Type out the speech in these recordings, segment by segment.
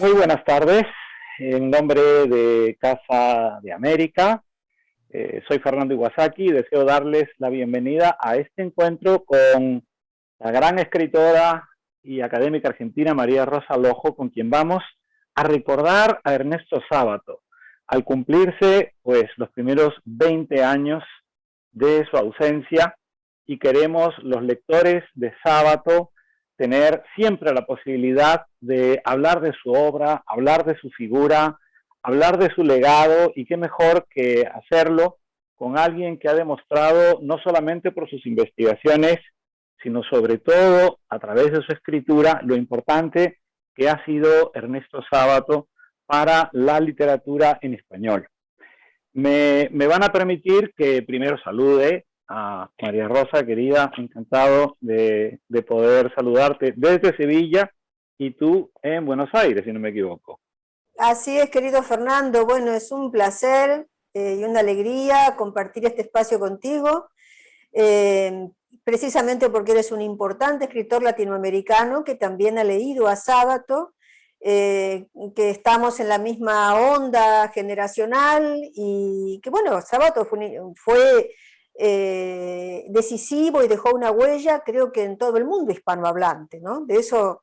Muy buenas tardes. En nombre de Casa de América, soy Fernando Iwasaki y deseo darles la bienvenida a este encuentro con la gran escritora y académica argentina María Rosa Lojo, con quien vamos a recordar a Ernesto Sábato, al cumplirse pues los primeros 20 años de su ausencia, y queremos los lectores de Sábato tener siempre la posibilidad de hablar de su obra, hablar de su figura, hablar de su legado, y qué mejor que hacerlo con alguien que ha demostrado no solamente por sus investigaciones, sino sobre todo a través de su escritura, lo importante que ha sido Ernesto Sábato para la literatura en español. Me van a permitir que primero salude a María Rosa, querida, encantado de poder saludarte desde Sevilla y tú en Buenos Aires, si no me equivoco. Así es, querido Fernando. Bueno, es un placer y una alegría compartir este espacio contigo, precisamente porque eres un importante escritor latinoamericano que también ha leído a Sábato, que estamos en la misma onda generacional y que, bueno, Sábato fue decisivo y dejó una huella, creo que en todo el mundo hispanohablante, ¿no? De eso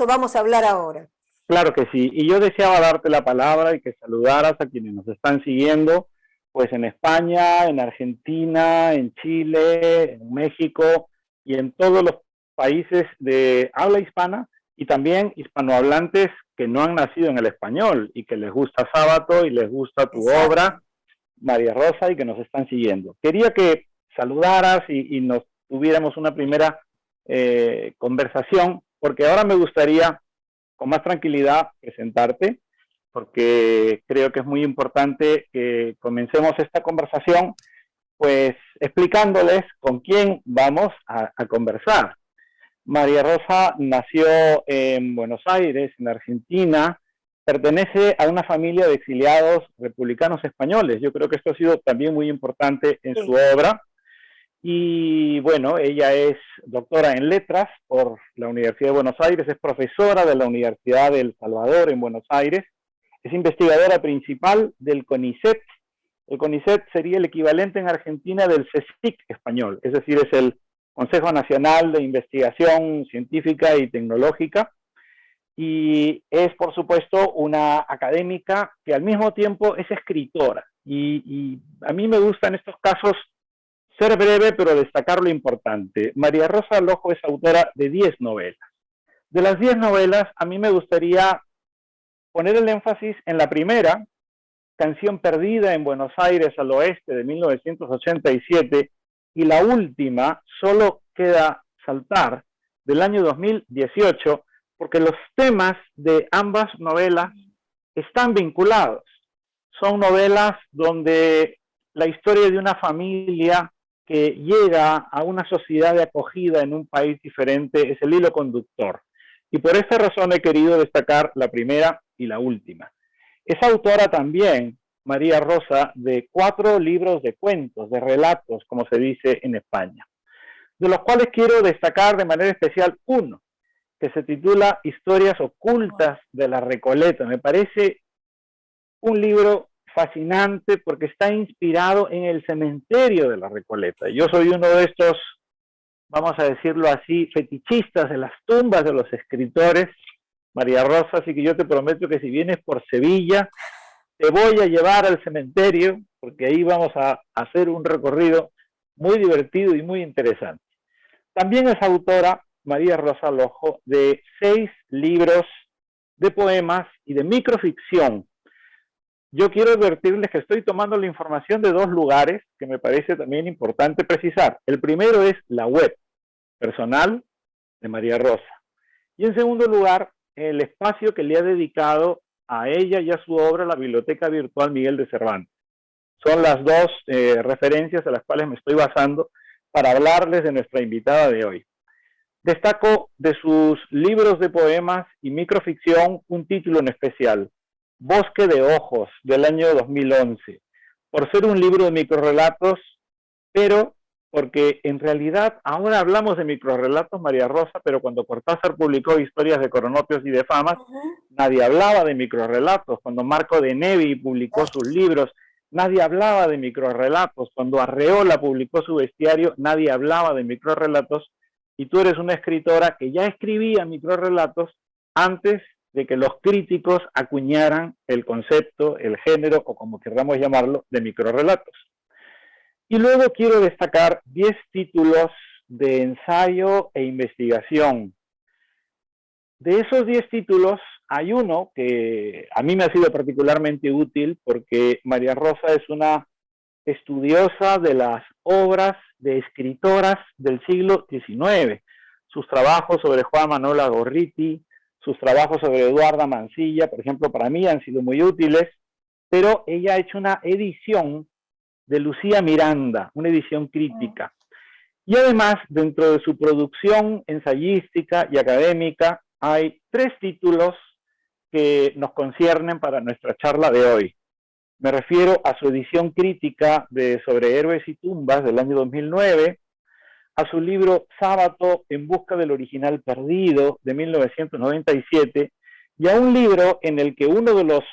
vamos a hablar ahora. Claro que sí, y yo deseaba darte la palabra y que saludaras a quienes nos están siguiendo, pues en España, en Argentina, en Chile, en México y en todos los países de habla hispana, y también hispanohablantes que no han nacido en el español y que les gusta Sábato y les gusta tu Exacto. obra, María Rosa, y que nos están siguiendo. Quería que saludaras y nos tuviéramos una primera conversación, porque ahora me gustaría con más tranquilidad presentarte, porque creo que es muy importante que comencemos esta conversación pues explicándoles con quién vamos a conversar. María Rosa nació en Buenos Aires, en Argentina, pertenece a una familia de exiliados republicanos españoles. Yo creo que esto ha sido también muy importante en su obra. Y bueno, ella es doctora en letras por la Universidad de Buenos Aires, es profesora de la Universidad de El Salvador en Buenos Aires, es investigadora principal del CONICET. El CONICET sería el equivalente en Argentina del CSIC español, es decir, es el Consejo Nacional de Investigación Científica y Tecnológica, y es, por supuesto, una académica que al mismo tiempo es escritora. Y a mí me gusta en estos casos ser breve, pero destacar lo importante. María Rosa Lojo es autora de 10 novelas. De las 10 novelas, a mí me gustaría poner el énfasis en la primera, Canción perdida en Buenos Aires al oeste, de 1987, y la última, Solo queda saltar, del año 2018, porque los temas de ambas novelas están vinculados. Son novelas donde la historia de una familia que llega a una sociedad de acogida en un país diferente es el hilo conductor. Y por esta razón he querido destacar la primera y la última. Es autora también, María Rosa, de 4 libros de cuentos, de relatos, como se dice en España, de los cuales quiero destacar de manera especial uno, que se titula Historias ocultas de la Recoleta. Me parece un libro fascinante porque está inspirado en el cementerio de la Recoleta. Yo soy uno de estos, vamos a decirlo así, fetichistas de las tumbas de los escritores, María Rosa, así que yo te prometo que si vienes por Sevilla, te voy a llevar al cementerio, porque ahí vamos a hacer un recorrido muy divertido y muy interesante. También es autora, María Rosa Lojo, de 6 libros de poemas y de microficción. Yo quiero advertirles que estoy tomando la información de 2 lugares que me parece también importante precisar. El primero es la web personal de María Rosa. Y en segundo lugar, el espacio que le ha dedicado a ella y a su obra la Biblioteca Virtual Miguel de Cervantes. Son las 2 referencias a las cuales me estoy basando para hablarles de nuestra invitada de hoy. Destaco de sus libros de poemas y microficción un título en especial, Bosque de Ojos, del año 2011, por ser un libro de microrelatos, pero porque en realidad ahora hablamos de microrrelatos, María Rosa, pero cuando Cortázar publicó Historias de Cronopios y de Famas, nadie hablaba de microrrelatos. Cuando Marco de Nevi publicó sus libros, nadie hablaba de microrrelatos. Cuando Arreola publicó su bestiario, nadie hablaba de microrrelatos. Y tú eres una escritora que ya escribía microrrelatos antes de que los críticos acuñaran el concepto, el género, o como queramos llamarlo, de microrrelatos. Y luego quiero destacar 10 títulos de ensayo e investigación. De esos 10 títulos, hay uno que a mí me ha sido particularmente útil porque María Rosa es una estudiosa de las obras de escritoras del siglo XIX. Sus trabajos sobre Juana Manola Gorriti, sus trabajos sobre Eduarda Mansilla, por ejemplo, para mí han sido muy útiles, pero ella ha hecho una edición de Lucía Miranda, una edición crítica. Y además, dentro de su producción ensayística y académica, hay 3 títulos que nos conciernen para nuestra charla de hoy. Me refiero a su edición crítica de Sobre Héroes y Tumbas del año 2009, a su libro Sábato en busca del original perdido de 1997, y a un libro en el que uno de los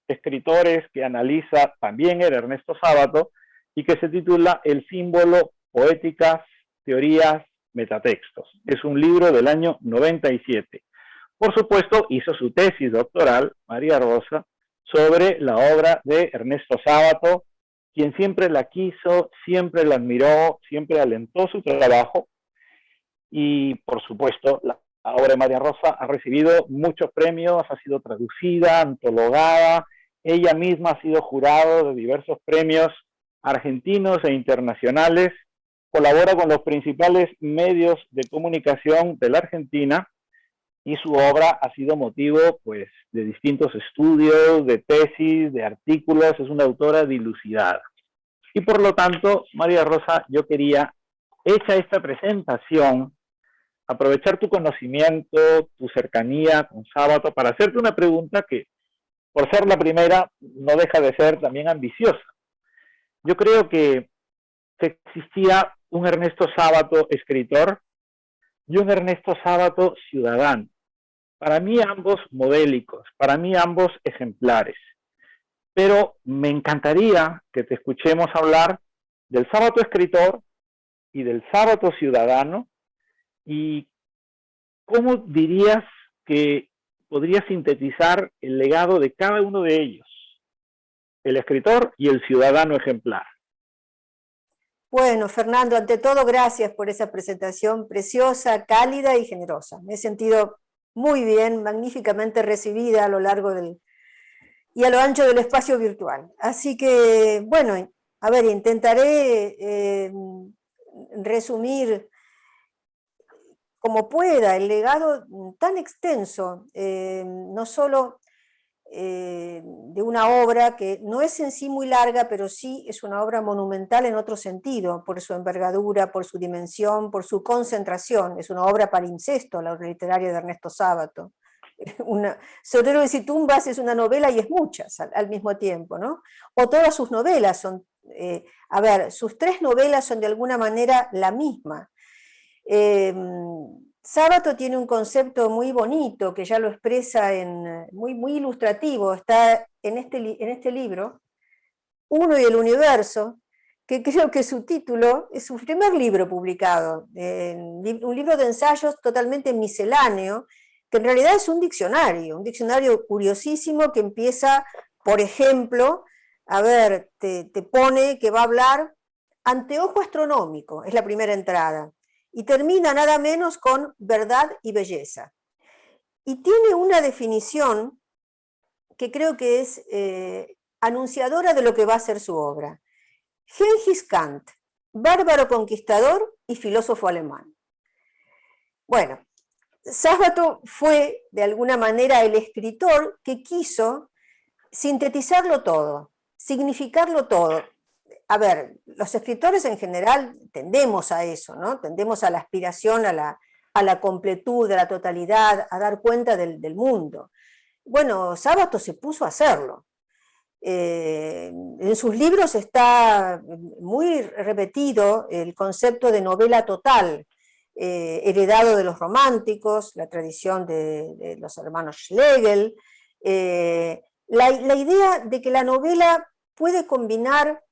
escritores que analiza también era Ernesto Sábato, y que se titula El símbolo, poéticas, teorías, metatextos. Es un libro del año 97. Por supuesto, hizo su tesis doctoral, María Rosa, sobre la obra de Ernesto Sábato, quien siempre la quiso, siempre la admiró, siempre alentó su trabajo, y por supuesto, la obra de María Rosa ha recibido muchos premios, ha sido traducida, antologada, ella misma ha sido jurado de diversos premios argentinos e internacionales, colabora con los principales medios de comunicación de la Argentina, y su obra ha sido motivo pues, de distintos estudios, de tesis, de artículos, es una autora dilucidada. Y por lo tanto, María Rosa, yo quería, hecha esta presentación, aprovechar tu conocimiento, tu cercanía con Sábato, para hacerte una pregunta que, por ser la primera, no deja de ser también ambiciosa. Yo creo que existía un Ernesto Sábato escritor y un Ernesto Sábato ciudadano. Para mí ambos modélicos, para mí ambos ejemplares. Pero me encantaría que te escuchemos hablar del Sábato escritor y del Sábato ciudadano, y cómo dirías que podría sintetizar el legado de cada uno de ellos, el escritor y el ciudadano ejemplar. Bueno, Fernando, ante todo, gracias por esa presentación preciosa, cálida y generosa. Me he sentido muy bien, magníficamente recibida a lo largo y a lo ancho del espacio virtual. Así que, bueno, a ver, intentaré resumir como pueda el legado tan extenso, no solo de una obra que no es en sí muy larga, pero sí es una obra monumental en otro sentido, por su envergadura, por su dimensión, por su concentración. Es una obra palimpsesto, la obra literaria de Ernesto Sábato. Sobre Héroes y Tumbas es una novela y es muchas al mismo tiempo, ¿no? O todas sus novelas son, a ver, sus 3 novelas son de alguna manera la misma. Sábato tiene un concepto muy bonito que ya lo expresa muy, muy ilustrativo, está en este libro, Uno y el Universo, que creo que su título es su primer libro publicado, un libro de ensayos totalmente misceláneo, que en realidad es un diccionario curiosísimo que empieza, por ejemplo, a ver, te pone que va a hablar anteojo astronómico, es la primera entrada, y termina nada menos con verdad y belleza. Y tiene una definición que creo que es anunciadora de lo que va a ser su obra. Genghis Khan, bárbaro conquistador y filósofo alemán. Bueno, Sábato fue de alguna manera el escritor que quiso sintetizarlo todo, significarlo todo. A ver, los escritores en general tendemos a eso, ¿no? Tendemos a la aspiración, a la completud, a la totalidad, a dar cuenta del mundo. Bueno, Sábato se puso a hacerlo. En sus libros está muy repetido el concepto de novela total, heredado de los románticos, la tradición de los hermanos Schlegel, la idea de que la novela puede combinar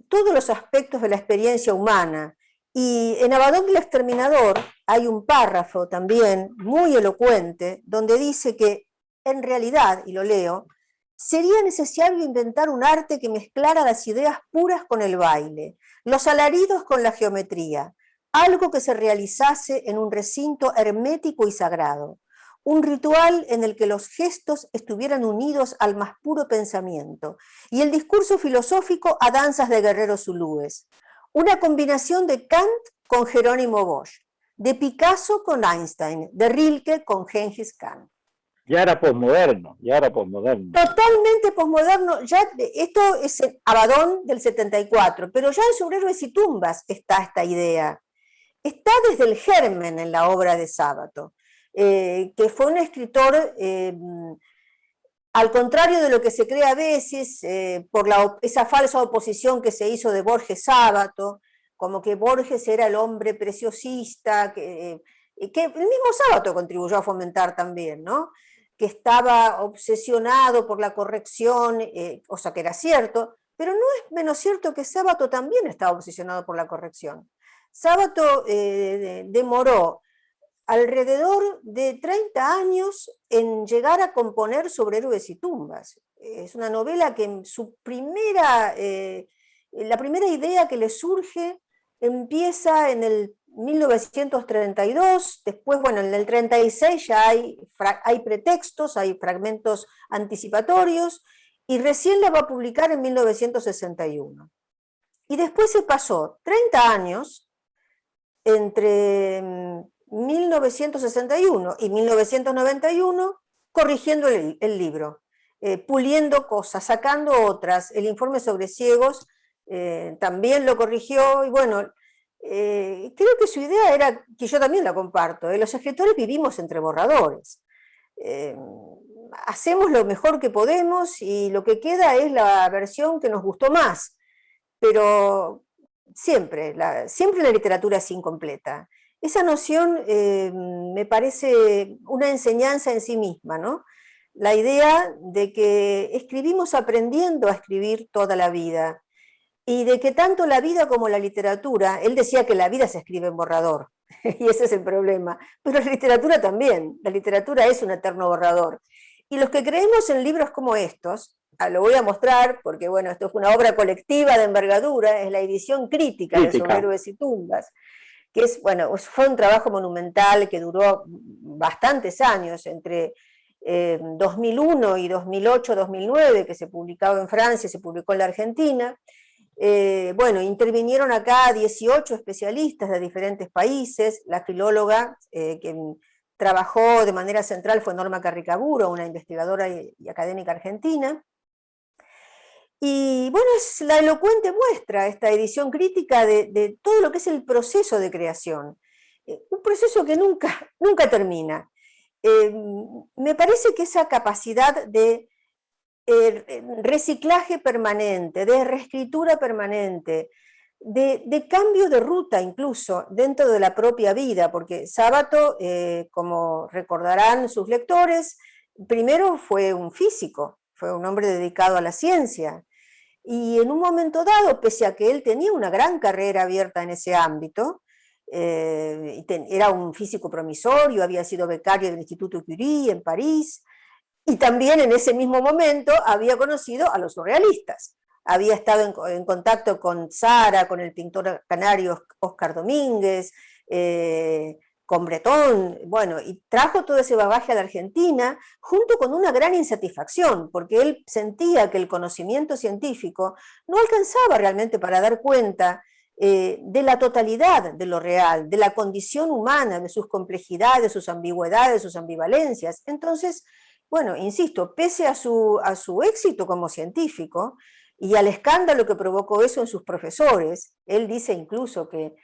todos los aspectos de la experiencia humana. Y en Abaddon el Exterminador hay un párrafo también muy elocuente donde dice que en realidad, y lo leo, sería necesario inventar un arte que mezclara las ideas puras con el baile, los alaridos con la geometría, algo que se realizase en un recinto hermético y sagrado, un ritual en el que los gestos estuvieran unidos al más puro pensamiento y el discurso filosófico a danzas de guerreros zulúes, una combinación de Kant con Jerónimo Bosch, de Picasso con Einstein, de Rilke con Gengis Khan. Ya era posmoderno, ya era posmoderno. Totalmente posmoderno, ya esto es el Abaddon del 74, pero ya en Sobre Héroes y Tumbas está esta idea. Está desde el germen en la obra de Sábato, que fue un escritor, al contrario de lo que se cree a veces, por esa falsa oposición que se hizo de Borges Sábato, como que Borges era el hombre preciosista, que el mismo Sábato contribuyó a fomentar también, ¿no? Que estaba obsesionado por la corrección, o sea que era cierto, pero no es menos cierto que Sábato también estaba obsesionado por la corrección. Sábato demoró alrededor de 30 años en llegar a componer Sobre Héroes y Tumbas. Es una novela que en su la primera idea que le surge empieza en el 1932, después, bueno, en el 36 ya hay pretextos, hay fragmentos anticipatorios, y recién la va a publicar en 1961. Y después se pasó 30 años entre 1961 y 1991 corrigiendo el libro, puliendo cosas, sacando otras. El informe sobre ciegos también lo corrigió, y bueno, creo que su idea era, que yo también la comparto, los escritores vivimos entre borradores. Hacemos lo mejor que podemos y lo que queda es la versión que nos gustó más, pero siempre la literatura es incompleta. Esa noción me parece una enseñanza en sí misma, ¿no? La idea de que escribimos aprendiendo a escribir toda la vida, y de que tanto la vida como la literatura, él decía que la vida se escribe en borrador, y ese es el problema, pero la literatura también, la literatura es un eterno borrador. Y los que creemos en libros como estos, lo voy a mostrar, porque bueno, esto fue una obra colectiva de envergadura, es la edición crítica de Sobre Héroes y Tumbas, que es, bueno, fue un trabajo monumental que duró bastantes años, entre 2001 y 2008-2009, que se publicaba en Francia, se publicó en la Argentina. Bueno, intervinieron acá 18 especialistas de diferentes países, la filóloga que trabajó de manera central fue Norma Carricaburo, una investigadora y académica argentina. Y bueno, es la elocuente muestra, esta edición crítica, de todo lo que es el proceso de creación. Un proceso que nunca termina. Me parece que esa capacidad de reciclaje permanente, de reescritura permanente, de cambio de ruta incluso dentro de la propia vida, porque Sábato, como recordarán sus lectores, primero fue un físico, fue un hombre dedicado a la ciencia, y en un momento dado, pese a que él tenía una gran carrera abierta en ese ámbito, era un físico promisorio, había sido becario del Instituto Curie en París, y también en ese mismo momento había conocido a los surrealistas. Había estado en contacto con Sara, con el pintor canario Oscar Domínguez, con Breton, bueno, y trajo todo ese bagaje a la Argentina, junto con una gran insatisfacción, porque él sentía que el conocimiento científico no alcanzaba realmente para dar cuenta de la totalidad de lo real, de la condición humana, de sus complejidades, sus ambigüedades, sus ambivalencias. Entonces, bueno, insisto, pese a su éxito como científico y al escándalo que provocó eso en sus profesores, él dice incluso que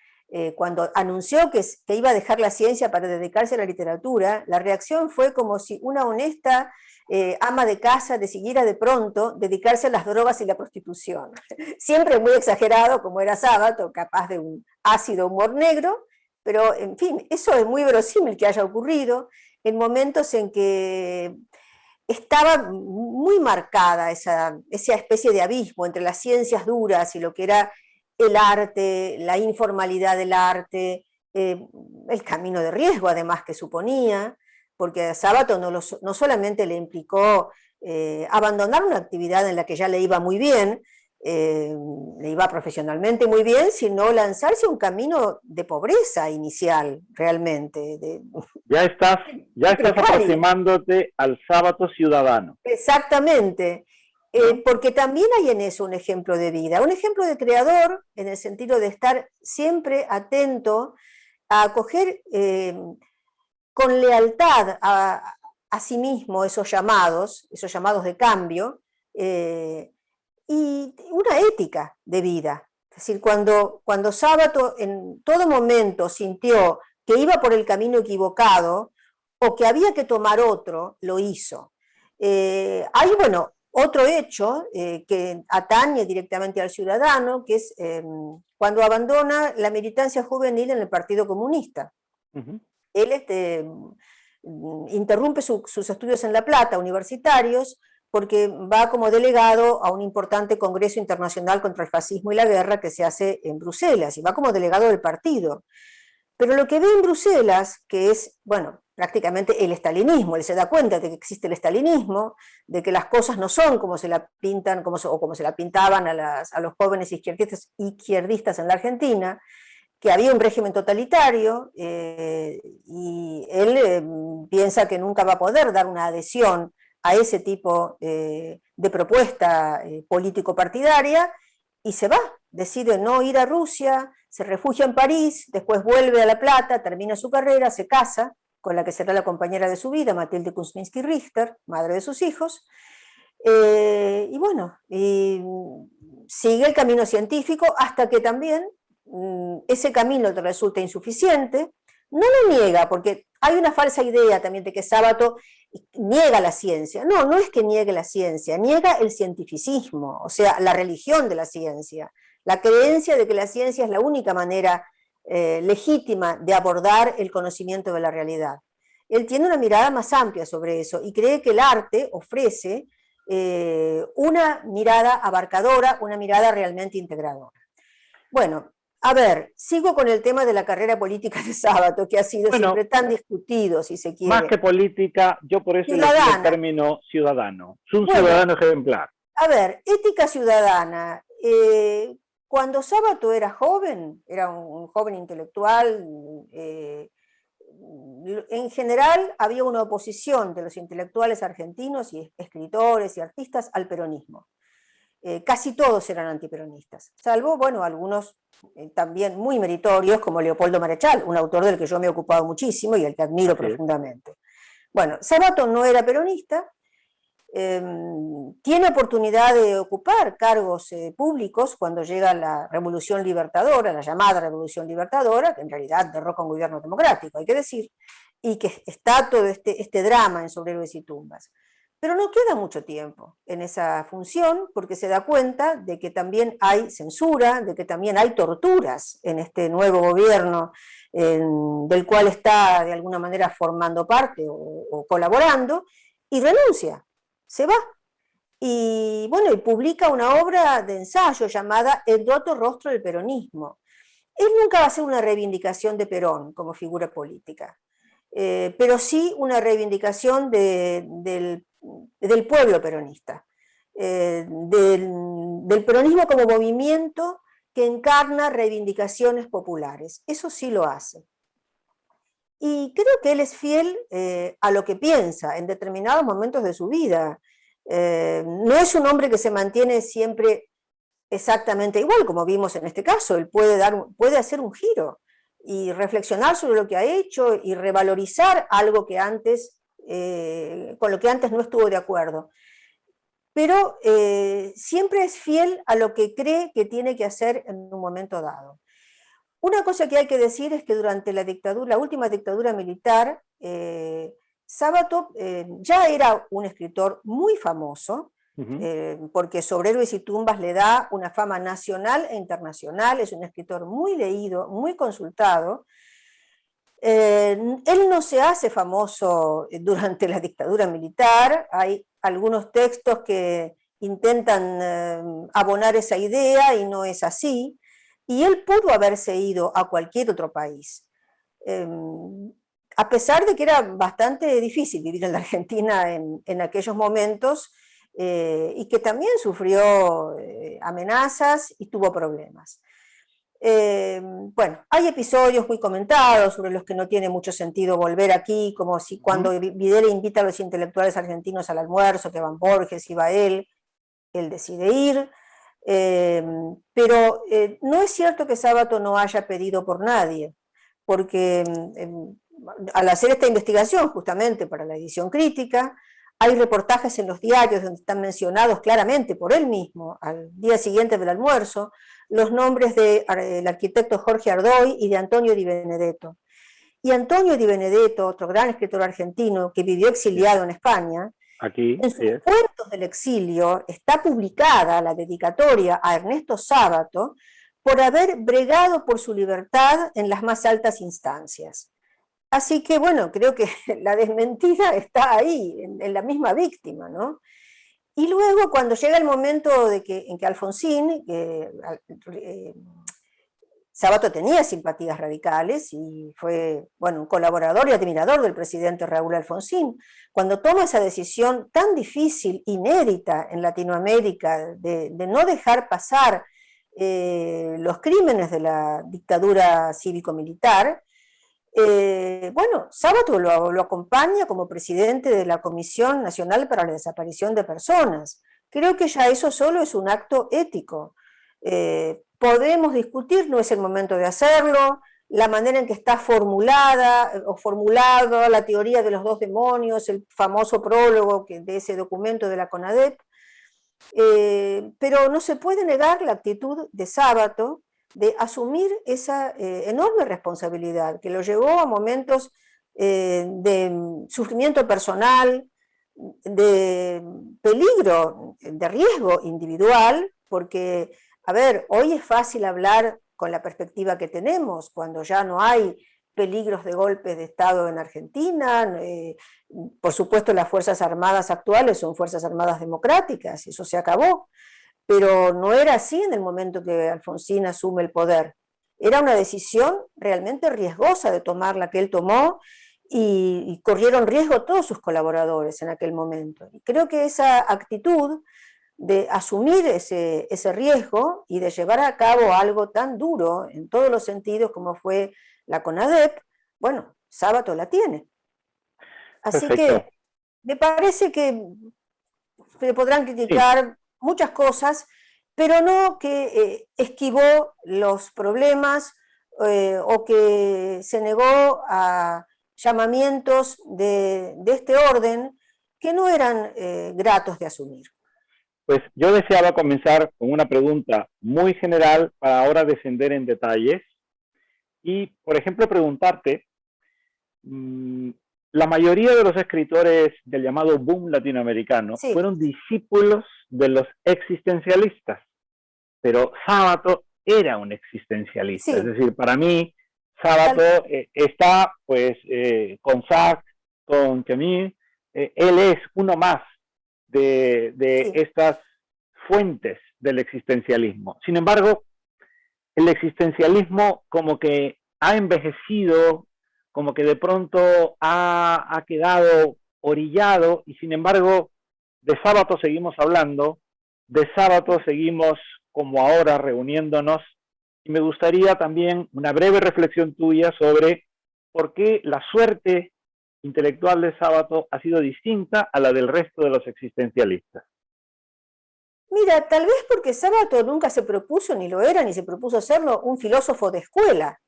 cuando anunció que iba a dejar la ciencia para dedicarse a la literatura, la reacción fue como si una honesta ama de casa decidiera de pronto dedicarse a las drogas y la prostitución. Siempre muy exagerado, como era Sábato, capaz de un ácido humor negro, pero en fin, eso es muy verosímil que haya ocurrido en momentos en que estaba muy marcada esa especie de abismo entre las ciencias duras y lo que era el arte, la informalidad del arte, el camino de riesgo además que suponía, porque a Sábato no solamente le implicó abandonar una actividad en la que ya le iba muy bien, le iba profesionalmente muy bien, sino lanzarse a un camino de pobreza inicial, realmente. Ya estás, ya estás Precario. aproximándote al sábado ciudadano. Exactamente. ¿No? Porque también hay en eso un ejemplo de vida, un ejemplo de creador en el sentido de estar siempre atento a acoger con lealtad a sí mismo esos llamados de cambio, y una ética de vida. Es decir, cuando Sábato en todo momento sintió que iba por el camino equivocado o que había que tomar otro, lo hizo. Hay, bueno, otro hecho que atañe directamente al ciudadano, que es cuando abandona la militancia juvenil en el Partido Comunista. Uh-huh. Él interrumpe sus estudios en La Plata, universitarios, porque va como delegado a un importante congreso internacional contra el fascismo y la guerra que se hace en Bruselas, y va como delegado del partido. Pero lo que ve en Bruselas, que es, bueno, prácticamente el estalinismo, él se da cuenta de que existe el estalinismo, de que las cosas no son como se la pintan, o como se la pintaban a los jóvenes izquierdistas en la Argentina, que había un régimen totalitario, y él piensa que nunca va a poder dar una adhesión a ese tipo de propuesta político-partidaria, y se va, decide no ir a Rusia, se refugia en París, después vuelve a La Plata, termina su carrera, se casa con la que será la compañera de su vida, Matilde Kuzminski-Richter, madre de sus hijos, y bueno, sigue el camino científico hasta que también ese camino te resulta insuficiente. No lo niega, porque hay una falsa idea también de que Sábato niega la ciencia. No, no es que niegue la ciencia, niega el cientificismo, o sea, la religión de la ciencia, la creencia de que la ciencia es la única manera legítima de abordar el conocimiento de la realidad. Él tiene una mirada más amplia sobre eso y cree que el arte ofrece una mirada abarcadora, una mirada realmente integradora. Bueno, a ver, sigo con el tema de la carrera política de Sábato, que ha sido siempre tan discutido, si se quiere. Más que política, yo por eso elegí el término ciudadano. Es un ciudadano ejemplar. A ver, ética ciudadana. Cuando Sábato era joven, era un joven intelectual, en general había una oposición de los intelectuales argentinos y escritores y artistas al peronismo. Casi todos eran antiperonistas, salvo, bueno, algunos también muy meritorios, como Leopoldo Marechal, un autor del que yo me he ocupado muchísimo y al que admiro profundamente. Bueno, Sábato no era peronista, tiene oportunidad de ocupar cargos públicos cuando llega la Revolución Libertadora, la llamada Revolución Libertadora, que en realidad derroca un gobierno democrático, hay que decir, y que está todo este drama en Sobre Héroes y Tumbas. Pero no queda mucho tiempo en esa función porque se da cuenta de que también hay censura, de que también hay torturas en este nuevo gobierno del cual está de alguna manera formando parte o colaborando, y renuncia, se va. Y bueno, y publica una obra de ensayo llamada El doto rostro del peronismo. Él nunca va a hacer una reivindicación de Perón como figura política, pero sí una reivindicación del pueblo peronista, del peronismo como movimiento que encarna reivindicaciones populares. Eso sí lo hace. Y creo que él es fiel a lo que piensa en determinados momentos de su vida. No es un hombre que se mantiene siempre exactamente igual, como vimos en este caso. Él puede hacer un giro y reflexionar sobre lo que ha hecho y revalorizar algo que antes, con lo que antes no estuvo de acuerdo. Pero siempre es fiel a lo que cree que tiene que hacer en un momento dado. Una cosa que hay que decir es que durante la última dictadura militar, Sábato ya era un escritor muy famoso, porque Sobre héroes y tumbas le da una fama nacional e internacional, es un escritor muy leído, muy consultado. Él no se hace famoso durante la dictadura militar, hay algunos textos que intentan abonar esa idea y no es así, y él pudo haberse ido a cualquier otro país. A pesar de que era bastante difícil vivir en la Argentina en aquellos momentos, y que también sufrió amenazas y tuvo problemas. Bueno, hay episodios muy comentados sobre los que no tiene mucho sentido volver aquí, como si cuando Videla invita a los intelectuales argentinos al almuerzo, que van Borges y va él decide ir, pero no es cierto que Sábato no haya pedido por nadie, porque al hacer esta investigación justamente para la edición crítica, hay reportajes en los diarios donde están mencionados claramente por él mismo, al día siguiente del almuerzo, los nombres del arquitecto Jorge Ardoy y de Antonio Di Benedetto. Y Antonio Di Benedetto, otro gran escritor argentino que vivió exiliado en España, aquí, en sus cuentos del exilio está publicada la dedicatoria a Ernesto Sábato por haber bregado por su libertad en las más altas instancias. Así que, bueno, creo que la desmentida está ahí, en la misma víctima, ¿no? Y luego, cuando llega el momento en que Alfonsín, Sábato tenía simpatías radicales y fue, bueno, un colaborador y admirador del presidente Raúl Alfonsín, cuando toma esa decisión tan difícil, inédita en Latinoamérica, de no dejar pasar los crímenes de la dictadura cívico-militar, bueno, Sábato lo acompaña como presidente de la Comisión Nacional para la Desaparición de Personas. Creo que ya eso solo es un acto ético. Podemos discutir, no es el momento de hacerlo, la manera en que está formulada o formulado la teoría de los dos demonios, el famoso prólogo de ese documento de la CONADEP, pero no se puede negar la actitud de Sábato de asumir esa enorme responsabilidad que lo llevó a momentos de sufrimiento personal, de peligro, de riesgo individual, porque, a ver, hoy es fácil hablar con la perspectiva que tenemos, cuando ya no hay peligros de golpes de Estado en Argentina, por supuesto las Fuerzas Armadas actuales son Fuerzas Armadas democráticas, eso se acabó, pero no era así en el momento que Alfonsín asume el poder. Era una decisión realmente riesgosa de tomar la que él tomó y corrieron riesgo todos sus colaboradores en aquel momento. Y creo que esa actitud de asumir ese riesgo y de llevar a cabo algo tan duro en todos los sentidos como fue la CONADEP, bueno, Sábato la tiene. Así perfecto. que me parece que se podrán criticar muchas cosas, pero no que esquivó los problemas o que se negó a llamamientos de este orden que no eran gratos de asumir. Pues yo deseaba comenzar con una pregunta muy general para ahora descender en detalles y, por ejemplo, preguntarte, la mayoría de los escritores del llamado boom latinoamericano fueron discípulos de los existencialistas, pero Sábato era un existencialista, es decir, para mí Sábato está pues con Sartre, con Camus, él es uno más de estas fuentes del existencialismo. Sin embargo, el existencialismo como que ha envejecido, como que de pronto ha quedado orillado, y sin embargo, de Sábato seguimos hablando, de Sábato seguimos como ahora reuniéndonos, y me gustaría también una breve reflexión tuya sobre por qué la suerte intelectual de Sábato ha sido distinta a la del resto de los existencialistas. Mira, tal vez porque Sábato nunca se propuso, ni lo era, ni se propuso serlo, un filósofo de escuela.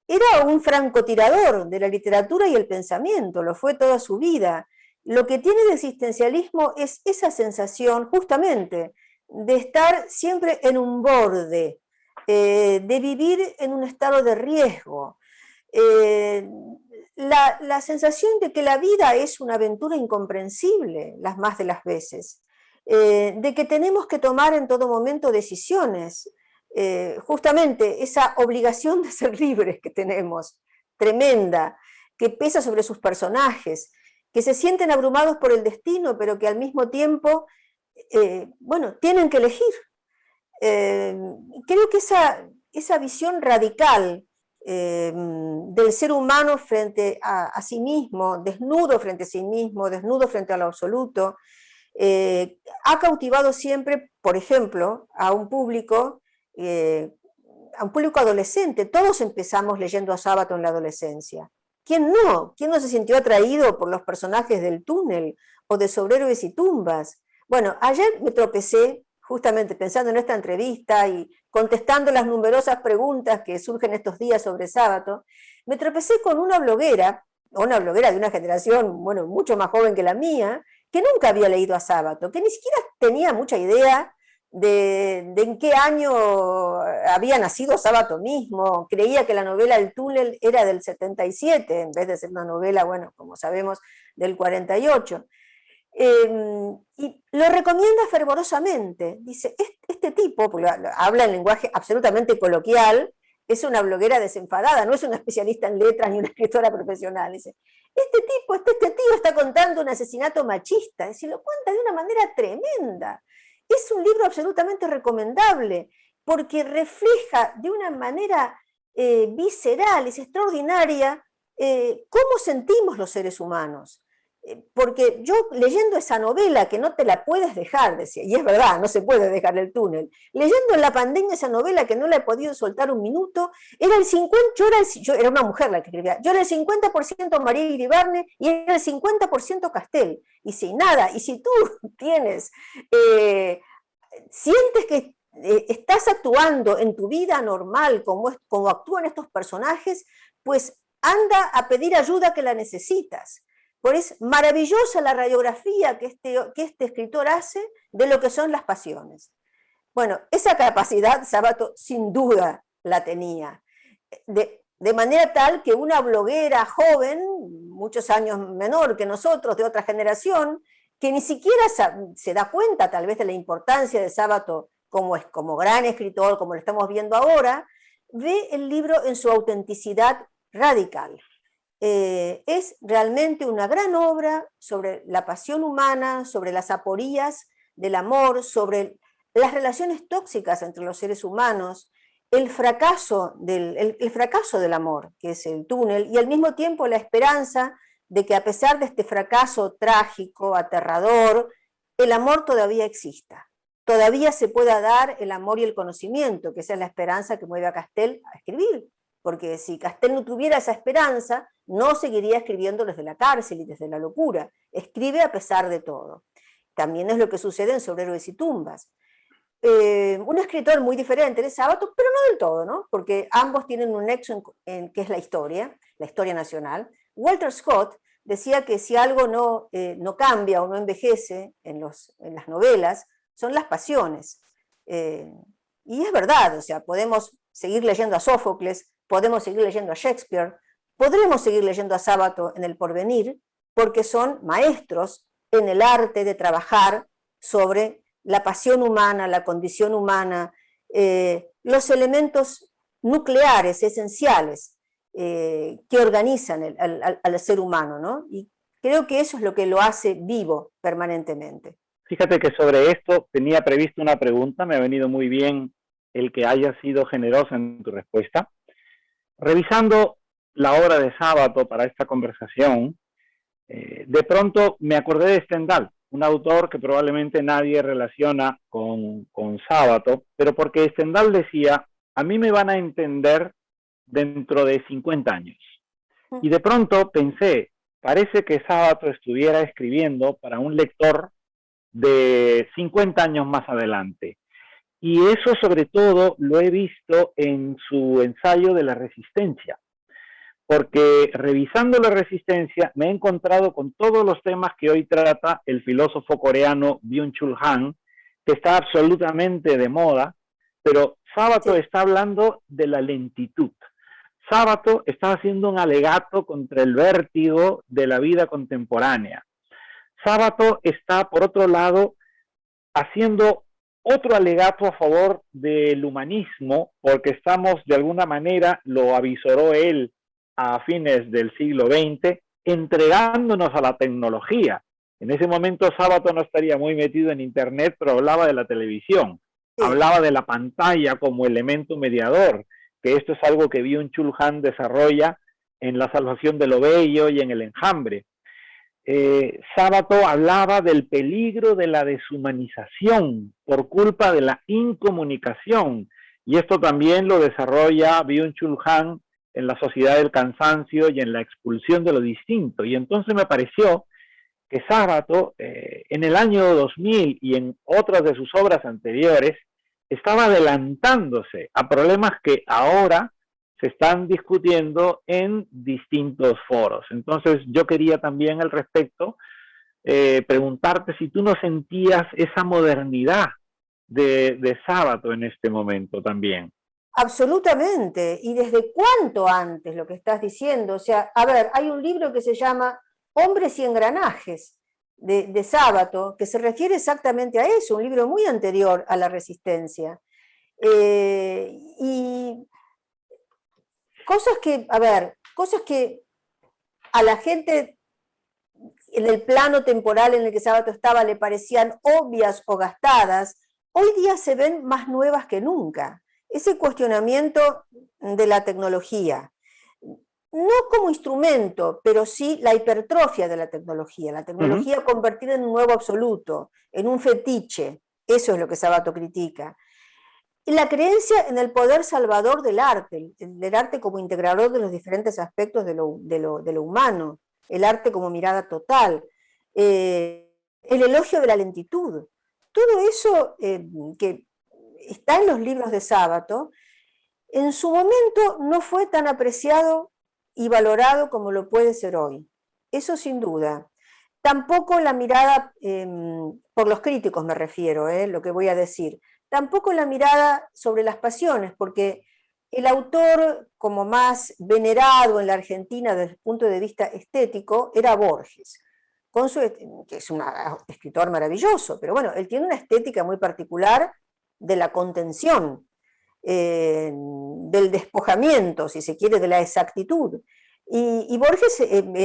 Era un francotirador de la literatura y el pensamiento, lo fue toda su vida. Lo que tiene el existencialismo es esa sensación, justamente, de estar siempre en un borde, de vivir en un estado de riesgo. La sensación de que la vida es una aventura incomprensible, las más de las veces, de que tenemos que tomar en todo momento decisiones, justamente esa obligación de ser libres que tenemos, tremenda, que pesa sobre sus personajes, que se sienten abrumados por el destino, pero que al mismo tiempo, bueno, tienen que elegir. Creo que esa visión radical del ser humano frente a sí mismo, desnudo frente a sí mismo, desnudo frente a lo absoluto, ha cautivado siempre, por ejemplo, a un público adolescente. Todos empezamos leyendo a Sábato en la adolescencia. ¿Quién no? ¿Quién no se sintió atraído por los personajes del Túnel o de Sobre Héroes y Tumbas? Bueno, ayer me tropecé, justamente pensando en esta entrevista y contestando las numerosas preguntas que surgen estos días sobre Sábato, me tropecé con una bloguera de una generación, bueno, mucho más joven que la mía, que nunca había leído a Sábato, que ni siquiera tenía mucha idea de en qué año había nacido Sábato mismo. Creía que la novela El Túnel era del 77, en vez de ser una novela, bueno, como sabemos, del 48. Y lo recomienda fervorosamente. Dice, este tipo, porque habla en lenguaje absolutamente coloquial, es una bloguera desenfadada, no es una especialista en letras ni una escritora profesional. Dice, este tío está contando un asesinato machista, es decir, lo cuenta de una manera tremenda. Es un libro absolutamente recomendable, porque refleja de una manera visceral, es extraordinaria, cómo sentimos los seres humanos. Porque yo leyendo esa novela, que no te la puedes dejar, decía, y es verdad, no se puede dejar El Túnel, leyendo en la pandemia esa novela que no la he podido soltar un minuto, era el 50, yo era una mujer la que escribía, yo era el 50% María Iribarne y era el 50% Castel, y si nada, y si tú tienes, sientes que estás actuando en tu vida normal como actúan estos personajes, pues anda a pedir ayuda que la necesitas. Pues es maravillosa la radiografía que este escritor hace de lo que son las pasiones. Bueno, esa capacidad Sábato sin duda la tenía. De manera tal que una bloguera joven, muchos años menor que nosotros, de otra generación, que ni siquiera se da cuenta tal vez de la importancia de Sábato como gran escritor, como lo estamos viendo ahora, ve el libro en su autenticidad radical. Es realmente una gran obra sobre la pasión humana, sobre las aporías del amor, sobre las relaciones tóxicas entre los seres humanos, el fracaso del amor, que es el túnel, y al mismo tiempo la esperanza de que a pesar de este fracaso trágico, aterrador, el amor todavía exista. Todavía se pueda dar el amor y el conocimiento, que esa es la esperanza que mueve a Castel a escribir. Porque si Castel no tuviera esa esperanza, no seguiría escribiendo desde la cárcel y desde la locura. Escribe a pesar de todo. También es lo que sucede en Sobre Héroes y Tumbas. Un escritor muy diferente de Sábato, pero no del todo, ¿no? Porque ambos tienen un nexo que es la historia nacional. Walter Scott decía que si algo no cambia o no envejece en las novelas, son las pasiones. Y es verdad, o sea, podemos seguir leyendo a Sófocles, podemos seguir leyendo a Shakespeare, podremos seguir leyendo a Sábato en El Porvenir, porque son maestros en el arte de trabajar sobre la pasión humana, la condición humana, los elementos nucleares, esenciales, que organizan al ser humano, ¿no? Y creo que eso es lo que lo hace vivo permanentemente. Fíjate que sobre esto tenía previsto una pregunta, me ha venido muy bien el que hayas sido generosa en tu respuesta. Revisando la obra de Sábato para esta conversación, de pronto me acordé de Stendhal, un autor que probablemente nadie relaciona con Sábato, pero porque Stendhal decía, a mí me van a entender dentro de 50 años. Y de pronto pensé, parece que Sábato estuviera escribiendo para un lector de 50 años más adelante. Y eso sobre todo lo he visto en su ensayo de la resistencia, porque revisando la resistencia me he encontrado con todos los temas que hoy trata el filósofo coreano Byung-Chul Han, que está absolutamente de moda, pero Sábato sí, está hablando de la lentitud. Sábato está haciendo un alegato contra el vértigo de la vida contemporánea. Sábato está, por otro lado, haciendo otro alegato a favor del humanismo, porque estamos, de alguna manera, lo avisoró él a fines del siglo XX, entregándonos a la tecnología. En ese momento Sábato no estaría muy metido en Internet, pero hablaba de la televisión, sí. hablaba de la pantalla como elemento mediador, que esto es algo que Byung-Chul Han desarrolla en La salvación de lo bello y en El enjambre. Sábato hablaba del peligro de la deshumanización por culpa de la incomunicación, y esto también lo desarrolla Byung-Chul Han en La sociedad del cansancio y en La expulsión de lo distinto. Y entonces me pareció que Sábato, en el año 2000 y en otras de sus obras anteriores, estaba adelantándose a problemas que ahora se están discutiendo en distintos foros. Entonces, yo quería también al respecto preguntarte si tú no sentías esa modernidad de Sábato en este momento también. Absolutamente. ¿Y desde cuánto antes lo que estás diciendo? O sea, a ver, hay un libro que se llama Hombres y Engranajes de Sábato, que se refiere exactamente a eso, un libro muy anterior a la resistencia. Y cosas que, a ver, cosas que a la gente en el plano temporal en el que Sábato estaba le parecían obvias o gastadas, hoy día se ven más nuevas que nunca. Ese cuestionamiento de la tecnología, no como instrumento, pero sí la hipertrofia de la Uh -huh. tecnología convertida en un nuevo absoluto, en un fetiche, eso es lo que Sábato critica. Y la creencia en el poder salvador del arte como integrador de los diferentes aspectos de lo humano, el arte como mirada total, el elogio de la lentitud. Todo eso que está en los libros de Sábato, en su momento no fue tan apreciado y valorado como lo puede ser hoy. Eso sin duda. Tampoco la mirada, por los críticos me refiero, lo que voy a decir, tampoco la mirada sobre las pasiones, porque el autor como más venerado en la Argentina desde el punto de vista estético era Borges, que es un escritor maravilloso, pero bueno, él tiene una estética muy particular de la contención, del despojamiento, si se quiere, de la exactitud. Y Borges,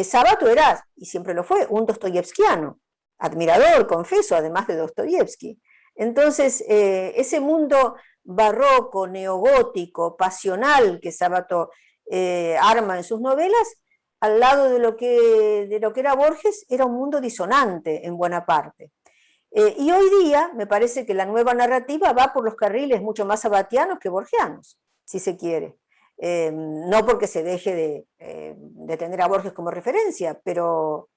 Sábato era, y siempre lo fue, un dostoyevskiano, admirador, confeso, además de Dostoyevsky. Entonces, ese mundo barroco, neogótico, pasional que Sábato arma en sus novelas, al lado de lo que era Borges, era un mundo disonante en buena parte. Y hoy día me parece que la nueva narrativa va por los carriles mucho más sabatianos que borgianos, si se quiere. No porque se deje de tener a Borges como referencia, pero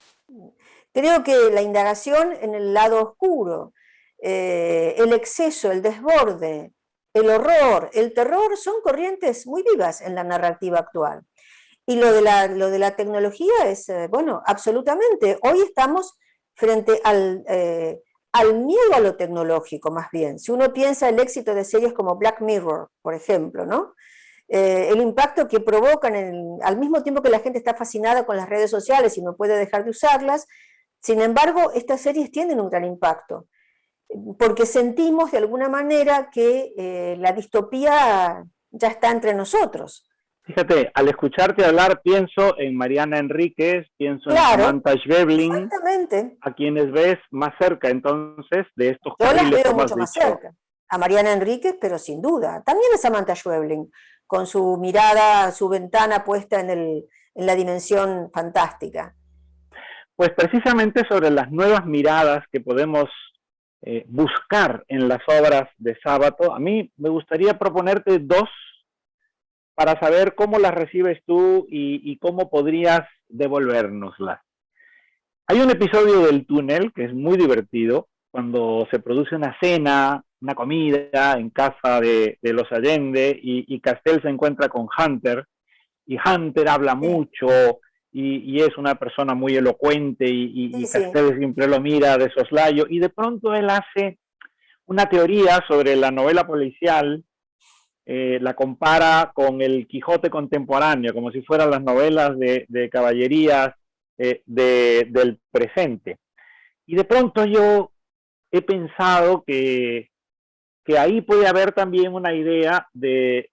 creo que la indagación en el lado oscuro, el exceso, el desborde, el horror, el terror, son corrientes muy vivas en la narrativa actual. Y lo de la tecnología es, bueno, absolutamente. Hoy estamos frente al miedo a lo tecnológico, más bien. Si uno piensa el éxito de series como Black Mirror, por ejemplo, ¿no? El impacto que provocan, al mismo tiempo que la gente está fascinada con las redes sociales y no puede dejar de usarlas, sin embargo, estas series tienen un gran impacto, porque sentimos de alguna manera que la distopía ya está entre nosotros. Fíjate, al escucharte hablar pienso en Mariana Enríquez, pienso en Claro, Samantha Schweblin, exactamente. a quienes ves más cerca entonces de estos Yo las carriles, veo como has mucho más dicho. cerca. A Mariana Enríquez, pero sin duda. También a Samantha Schweblin, con su mirada, su ventana puesta en la dimensión fantástica. Pues precisamente sobre las nuevas miradas que podemos buscar en las obras de Sábato, a mí me gustaría proponerte dos para saber cómo las recibes tú y cómo podrías devolvérnoslas. Hay un episodio del túnel que es muy divertido, cuando se produce una cena, una comida en casa de los Allende y Castel se encuentra con Hunter y Hunter habla Sí, mucho y es una persona muy elocuente sí, y sí. Castel siempre lo mira de soslayo y de pronto él hace una teoría sobre la novela policial la compara con el Quijote contemporáneo, como si fueran las novelas de caballerías del presente. Y de pronto yo he pensado que ahí puede haber también una idea de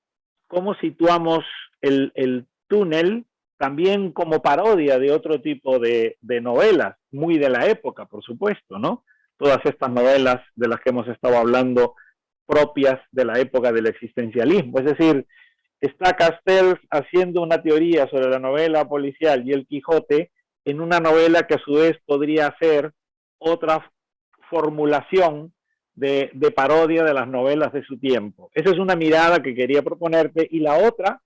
cómo situamos el túnel también como parodia de otro tipo de novelas, muy de la época, por supuesto, ¿no? Todas estas novelas de las que hemos estado hablando propias de la época del existencialismo. Es decir, está Castells haciendo una teoría sobre la novela policial y el Quijote en una novela que a su vez podría ser otra formulación de parodia de las novelas de su tiempo. Esa es una mirada que quería proponerte. Y la otra,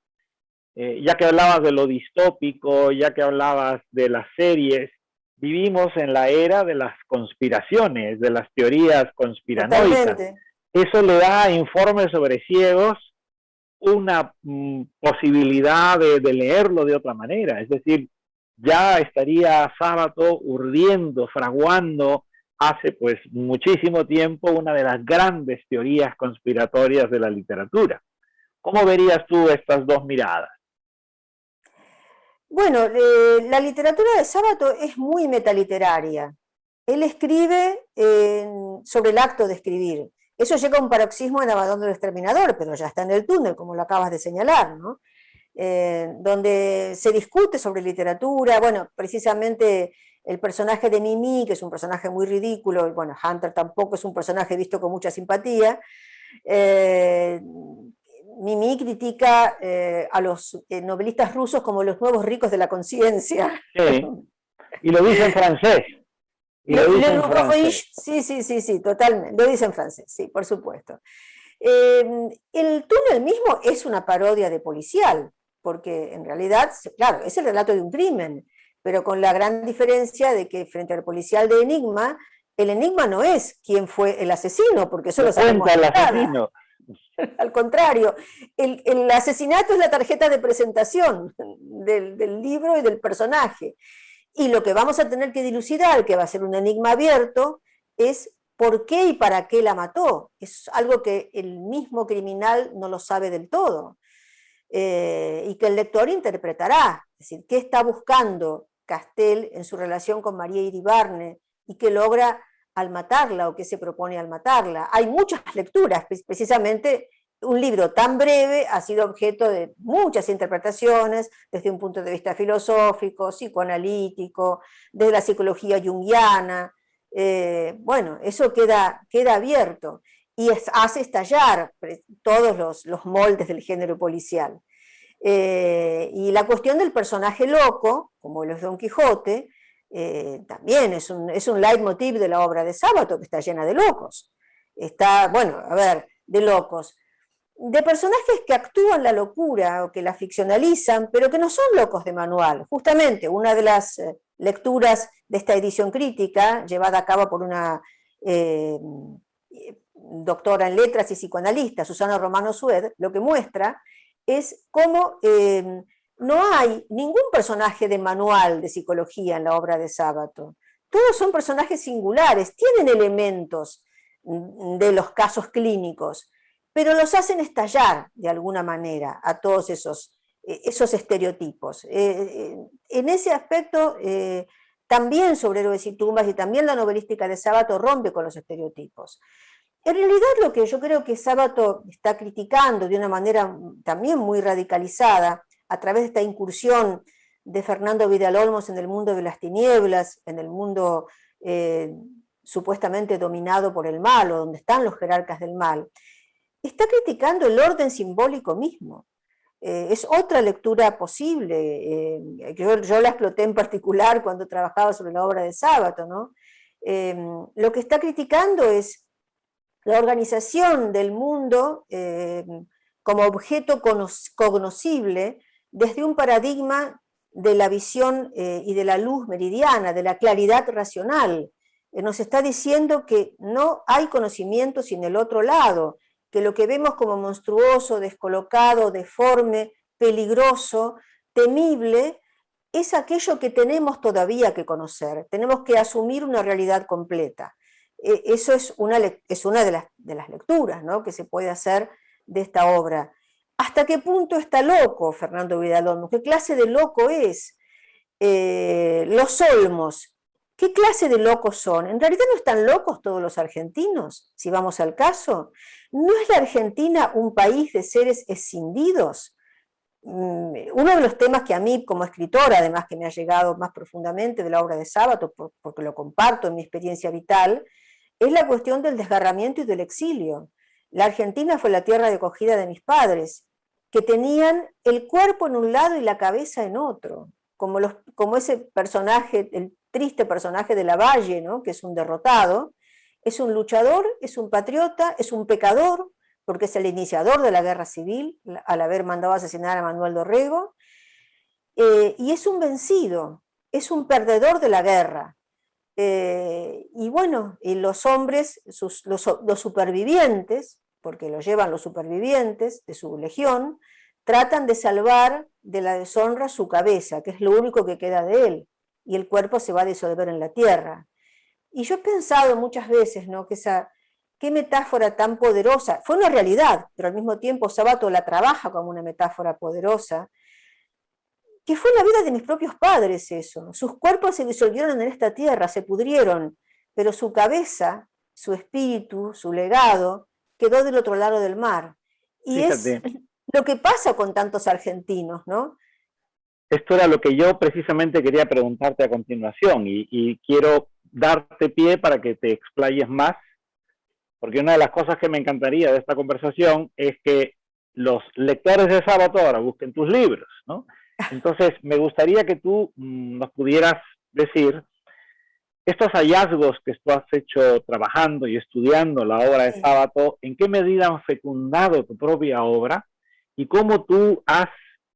ya que hablabas de lo distópico, ya que hablabas de las series, vivimos en la era de las conspiraciones, de las teorías conspiranoicas. Totalmente. Eso le da a Informes sobre ciegos una posibilidad de leerlo de otra manera. Es decir, ya estaría Sábato urdiendo, fraguando hace pues muchísimo tiempo una de las grandes teorías conspiratorias de la literatura. ¿Cómo verías tú estas dos miradas? Bueno, la literatura de Sábato es muy metaliteraria. Él escribe sobre el acto de escribir. Eso llega a un paroxismo en Abaddon del Exterminador, pero ya está en el túnel, como lo acabas de señalar, ¿no? Donde se discute sobre literatura. Bueno, precisamente el personaje de Mimi, que es un personaje muy ridículo, y bueno, Hunter tampoco es un personaje visto con mucha simpatía. Mimi critica a los novelistas rusos como los nuevos ricos de la conciencia. Sí, y lo dice en francés. Sí, sí, sí, sí, totalmente. Lo dice en francés, sí, por supuesto. El túnel mismo es una parodia de policial, porque en realidad, claro, es el relato de un crimen, pero con la gran diferencia de que frente al policial de Enigma, el enigma no es quién fue el asesino, porque eso lo sabemos. El asesino. Al contrario, el asesinato es la tarjeta de presentación del libro y del personaje. Y lo que vamos a tener que dilucidar, que va a ser un enigma abierto, es por qué y para qué la mató. Es algo que el mismo criminal no lo sabe del todo. Y que el lector interpretará. Es decir, qué está buscando Castell en su relación con María Iribarne y qué logra al matarla o qué se propone al matarla. Hay muchas lecturas, precisamente un libro tan breve ha sido objeto de muchas interpretaciones desde un punto de vista filosófico, psicoanalítico, desde la psicología junguiana. Bueno, eso queda abierto y hace estallar todos los moldes del género policial. Y la cuestión del personaje loco, como lo es Don Quijote, también es un leitmotiv de la obra de Sábato, que está llena de locos. Está, bueno, a ver, de locos. De personajes que actúan la locura o que la ficcionalizan, pero que no son locos de manual. Justamente, una de las lecturas de esta edición crítica, llevada a cabo por una doctora en letras y psicoanalista, Susana Romano Sued, lo que muestra es cómo no hay ningún personaje de manual de psicología en la obra de Sábato. Todos son personajes singulares, tienen elementos de los casos clínicos, pero los hacen estallar de alguna manera a todos esos estereotipos. En ese aspecto, también sobre Héroes y Tumbas y también la novelística de Sábato rompe con los estereotipos. En realidad lo que yo creo que Sábato está criticando de una manera también muy radicalizada a través de esta incursión de Fernando Vidal-Olmos en el mundo de las tinieblas, en el mundo supuestamente dominado por el mal, o donde están los jerarcas del mal, está criticando el orden simbólico mismo. Es otra lectura posible. Yo la exploté en particular cuando trabajaba sobre la obra de Sábato, ¿no? Lo que está criticando es la organización del mundo como objeto cognoscible desde un paradigma de la visión y de la luz meridiana, de la claridad racional. Nos está diciendo que no hay conocimiento sin el otro lado, que lo que vemos como monstruoso, descolocado, deforme, peligroso, temible, es aquello que tenemos todavía que conocer. Tenemos que asumir una realidad completa. Eso es una de las lecturas, ¿no?, que se puede hacer de esta obra. ¿hasta qué punto está loco Fernando Vidal? ¿Qué clase de loco es? Los Olmos, ¿qué clase de locos son? En realidad no están locos todos los argentinos, si vamos al caso. ¿No es la Argentina un país de seres escindidos? Uno de los temas que a mí como escritora, además que me ha llegado más profundamente de la obra de Sábato, porque lo comparto en mi experiencia vital, es la cuestión del desgarramiento y del exilio. La Argentina fue la tierra de acogida de mis padres, que tenían el cuerpo en un lado y la cabeza en otro, como ese personaje, el triste personaje de Lavalle, ¿no? Que es un derrotado, es un luchador, es un patriota, es un pecador, porque es el iniciador de la guerra civil, al haber mandado a asesinar a Manuel Dorrego, y es un vencido, es un perdedor de la guerra. Y bueno, y los hombres, los supervivientes, porque lo llevan los supervivientes de su legión, tratan de salvar de la deshonra su cabeza, que es lo único que queda de él, y el cuerpo se va a disolver en la tierra. Y yo he pensado muchas veces, ¿no?, que qué metáfora tan poderosa, fue una realidad, pero al mismo tiempo Sábato la trabaja como una metáfora poderosa, que fue la vida de mis propios padres eso. Sus cuerpos se disolvieron en esta tierra, se pudrieron, pero su cabeza, su espíritu, su legado, quedó del otro lado del mar. Y Fíjate, es lo que pasa con tantos argentinos, ¿no? esto era lo que yo precisamente quería preguntarte a continuación y quiero darte pie para que te explayes más, porque una de las cosas que me encantaría de esta conversación es que los lectores de Sábato ahora busquen tus libros, ¿no? Entonces, me gustaría que tú nos pudieras decir estos hallazgos que tú has hecho trabajando y estudiando la obra de Sábato, ¿en qué medida han fecundado tu propia obra y cómo tú has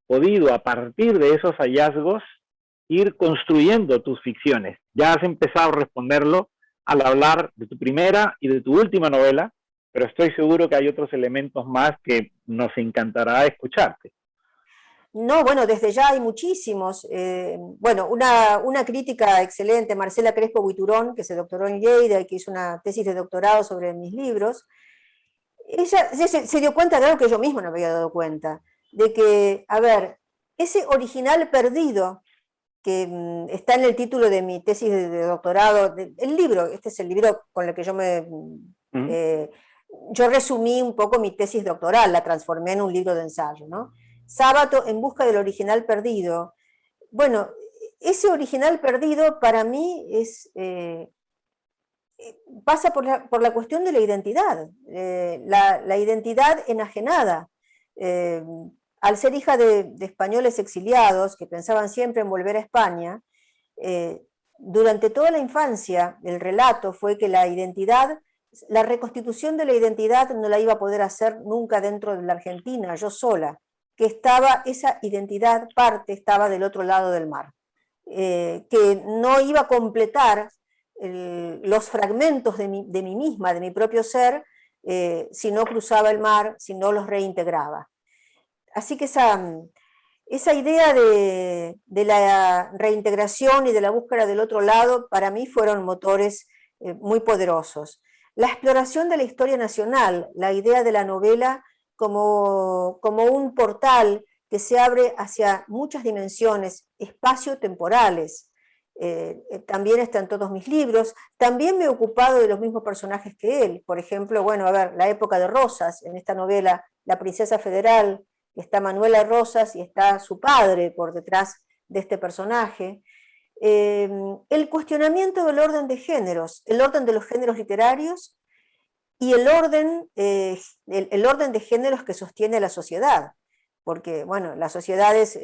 podido, a partir de esos hallazgos, ir construyendo tus ficciones? Ya has empezado a responderlo al hablar de tu primera y de tu última novela, pero estoy seguro que hay otros elementos más que nos encantará escucharte. No, bueno, desde ya hay muchísimos. Bueno, una crítica excelente, Marcela Crespo Buiturón, que se doctoró en Lleida y que hizo una tesis de doctorado sobre mis libros, ella se dio cuenta de algo que yo misma no me había dado cuenta, de que, a ver, ese original perdido que está en el título de mi tesis de doctorado, el libro, este es el libro con el que yo resumí un poco mi tesis doctoral, la transformé en un libro de ensayo, ¿no? Sábato en busca del original perdido. Bueno, ese original perdido para mí pasa por la cuestión de la identidad, la identidad enajenada. Al ser hija de españoles exiliados que pensaban siempre en volver a España, durante toda la infancia el relato fue que la identidad, la reconstitución de la identidad no la iba a poder hacer nunca dentro de la Argentina, yo sola, que esa identidad parte estaba del otro lado del mar, que no iba a completar los fragmentos de mí misma, de mi propio ser, si no cruzaba el mar, si no los reintegraba. Así que esa idea de la reintegración y de la búsqueda del otro lado, para mí fueron motores muy poderosos. La exploración de la historia nacional, la idea de la novela como un portal que se abre hacia muchas dimensiones espacio-temporales. También está en todos mis libros. También me he ocupado de los mismos personajes que él. Por ejemplo, bueno, a ver, la época de Rosas, en esta novela, La Princesa Federal, está Manuela Rosas y está su padre por detrás de este personaje. El cuestionamiento del orden de géneros, el orden de los géneros literarios y el orden de géneros que sostiene la sociedad, porque bueno, las sociedades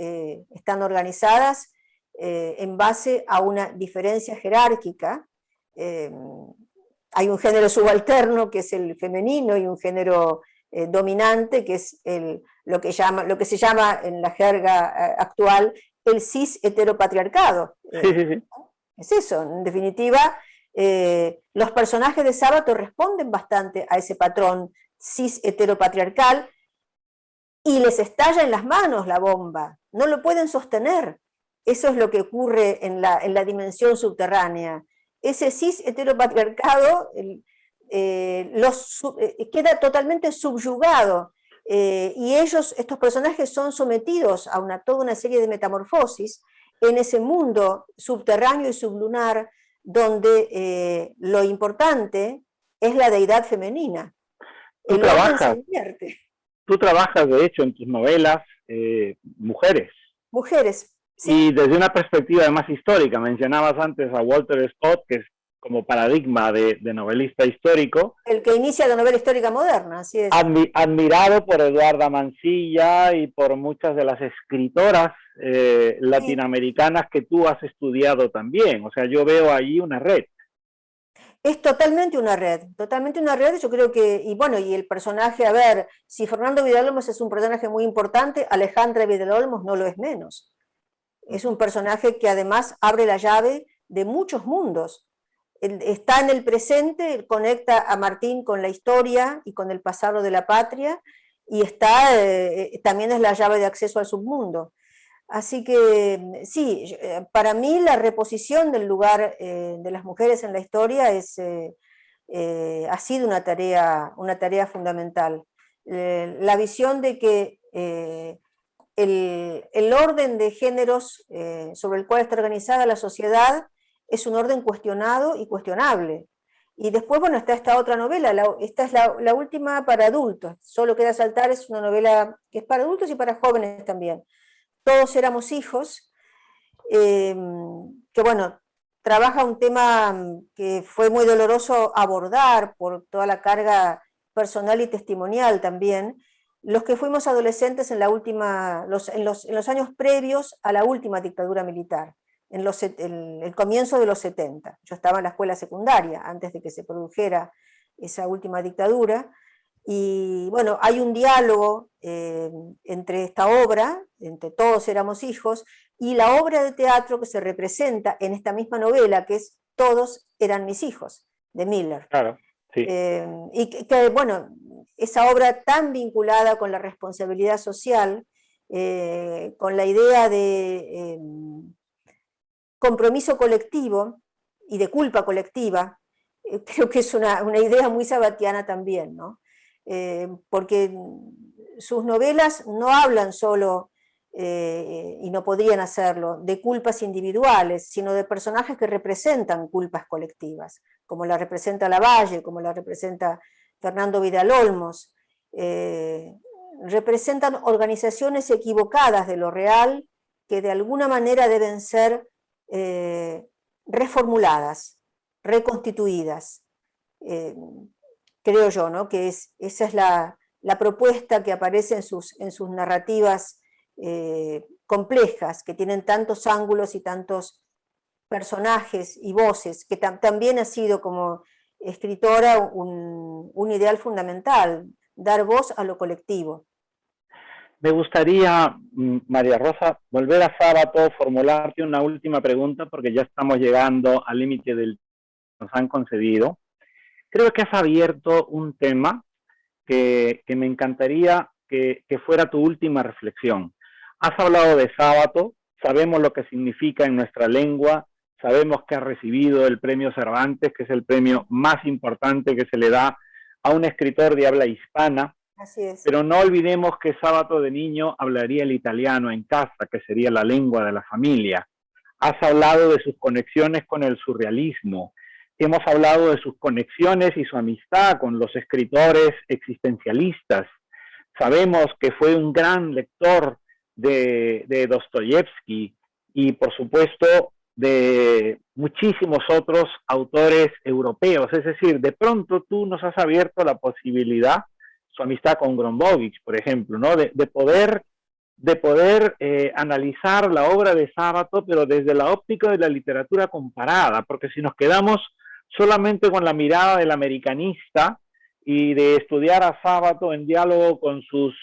están organizadas en base a una diferencia jerárquica. Hay un género subalterno que es el femenino y un género dominante que es lo que se llama en la jerga actual el cis heteropatriarcado. Sí. Es eso, en definitiva. Los personajes de Sábato responden bastante a ese patrón cis heteropatriarcal y les estalla en las manos la bomba, no lo pueden sostener. Eso es lo que ocurre en la dimensión subterránea. Ese cis heteropatriarcado queda totalmente subyugado. y ellos, estos personajes, son sometidos a toda una serie de metamorfosis en ese mundo subterráneo y sublunar, donde lo importante es la deidad femenina. Tú El orden se trabajas, invierte. tú trabajas de hecho en tus novelas mujeres. Mujeres, Y ¿sí? desde una perspectiva además histórica, mencionabas antes a Walter Scott, que es como paradigma de novelista histórico, El que inicia la novela histórica moderna, así es. admirado por Eduarda Mansilla y por muchas de las escritoras Sí. latinoamericanas que tú has estudiado también. O sea, yo veo ahí una red. Es totalmente una red, yo creo que, y bueno, y el personaje, a ver, si Fernando Vidal-Olmos es un personaje muy importante, Alejandra Vidal-Olmos no lo es menos. Es un personaje que además abre la llave de muchos mundos. Está en el presente, conecta a Martín con la historia y con el pasado de la patria, y está, también es la llave de acceso al submundo. Así que sí, para mí la reposición del lugar de las mujeres en la historia ha sido una tarea fundamental. La visión de que el orden de géneros sobre el cual está organizada la sociedad es un orden cuestionado y cuestionable. Y después, bueno, está esta otra novela, esta es la última para adultos, Solo queda saltar, es una novela que es para adultos y para jóvenes también. Todos éramos hijos, que bueno, trabaja un tema que fue muy doloroso abordar por toda la carga personal y testimonial también, los que fuimos adolescentes en los años previos a la última dictadura militar, el comienzo de los 70. Yo estaba en la escuela secundaria antes de que se produjera esa última dictadura, y bueno, hay un diálogo entre esta obra, entre Todos éramos hijos, y la obra de teatro que se representa en esta misma novela, que es Todos eran mis hijos, de Miller. Claro, sí. Y que, bueno, esa obra tan vinculada con la responsabilidad social, con la idea de compromiso colectivo y de culpa colectiva, creo que es una idea muy sabatiana también, ¿no? Porque sus novelas no hablan solo, y no podrían hacerlo, de culpas individuales, sino de personajes que representan culpas colectivas, como la representa Lavalle, como la representa Fernando Vidal-Olmos. Representan organizaciones equivocadas de lo real que de alguna manera deben ser reformuladas, reconstituidas. Creo yo, ¿no? Que esa es la propuesta que aparece en sus narrativas complejas, que tienen tantos ángulos y tantos personajes y voces, que también ha sido como escritora un ideal fundamental, dar voz a lo colectivo. Me gustaría, María Rosa, volver a Sábato, formularte una última pregunta porque ya estamos llegando al límite del que nos han concedido. Creo que has abierto un tema que me encantaría que fuera tu última reflexión. Has hablado de Sábato, sabemos lo que significa en nuestra lengua, sabemos que has recibido el premio Cervantes, que es el premio más importante que se le da a un escritor de habla hispana, Así es. pero no olvidemos que Sábato de niño hablaría el italiano en casa, que sería la lengua de la familia. Has hablado de sus conexiones con el surrealismo, hemos hablado de sus conexiones y su amistad con los escritores existencialistas. Sabemos que fue un gran lector de Dostoyevsky y, por supuesto, de muchísimos otros autores europeos. Es decir, de pronto tú nos has abierto la posibilidad, su amistad con Grombovich, por ejemplo, ¿no? de poder analizar la obra de Sábato, pero desde la óptica de la literatura comparada, porque si nos quedamos solamente con la mirada del americanista y de estudiar a Sábato en diálogo con sus,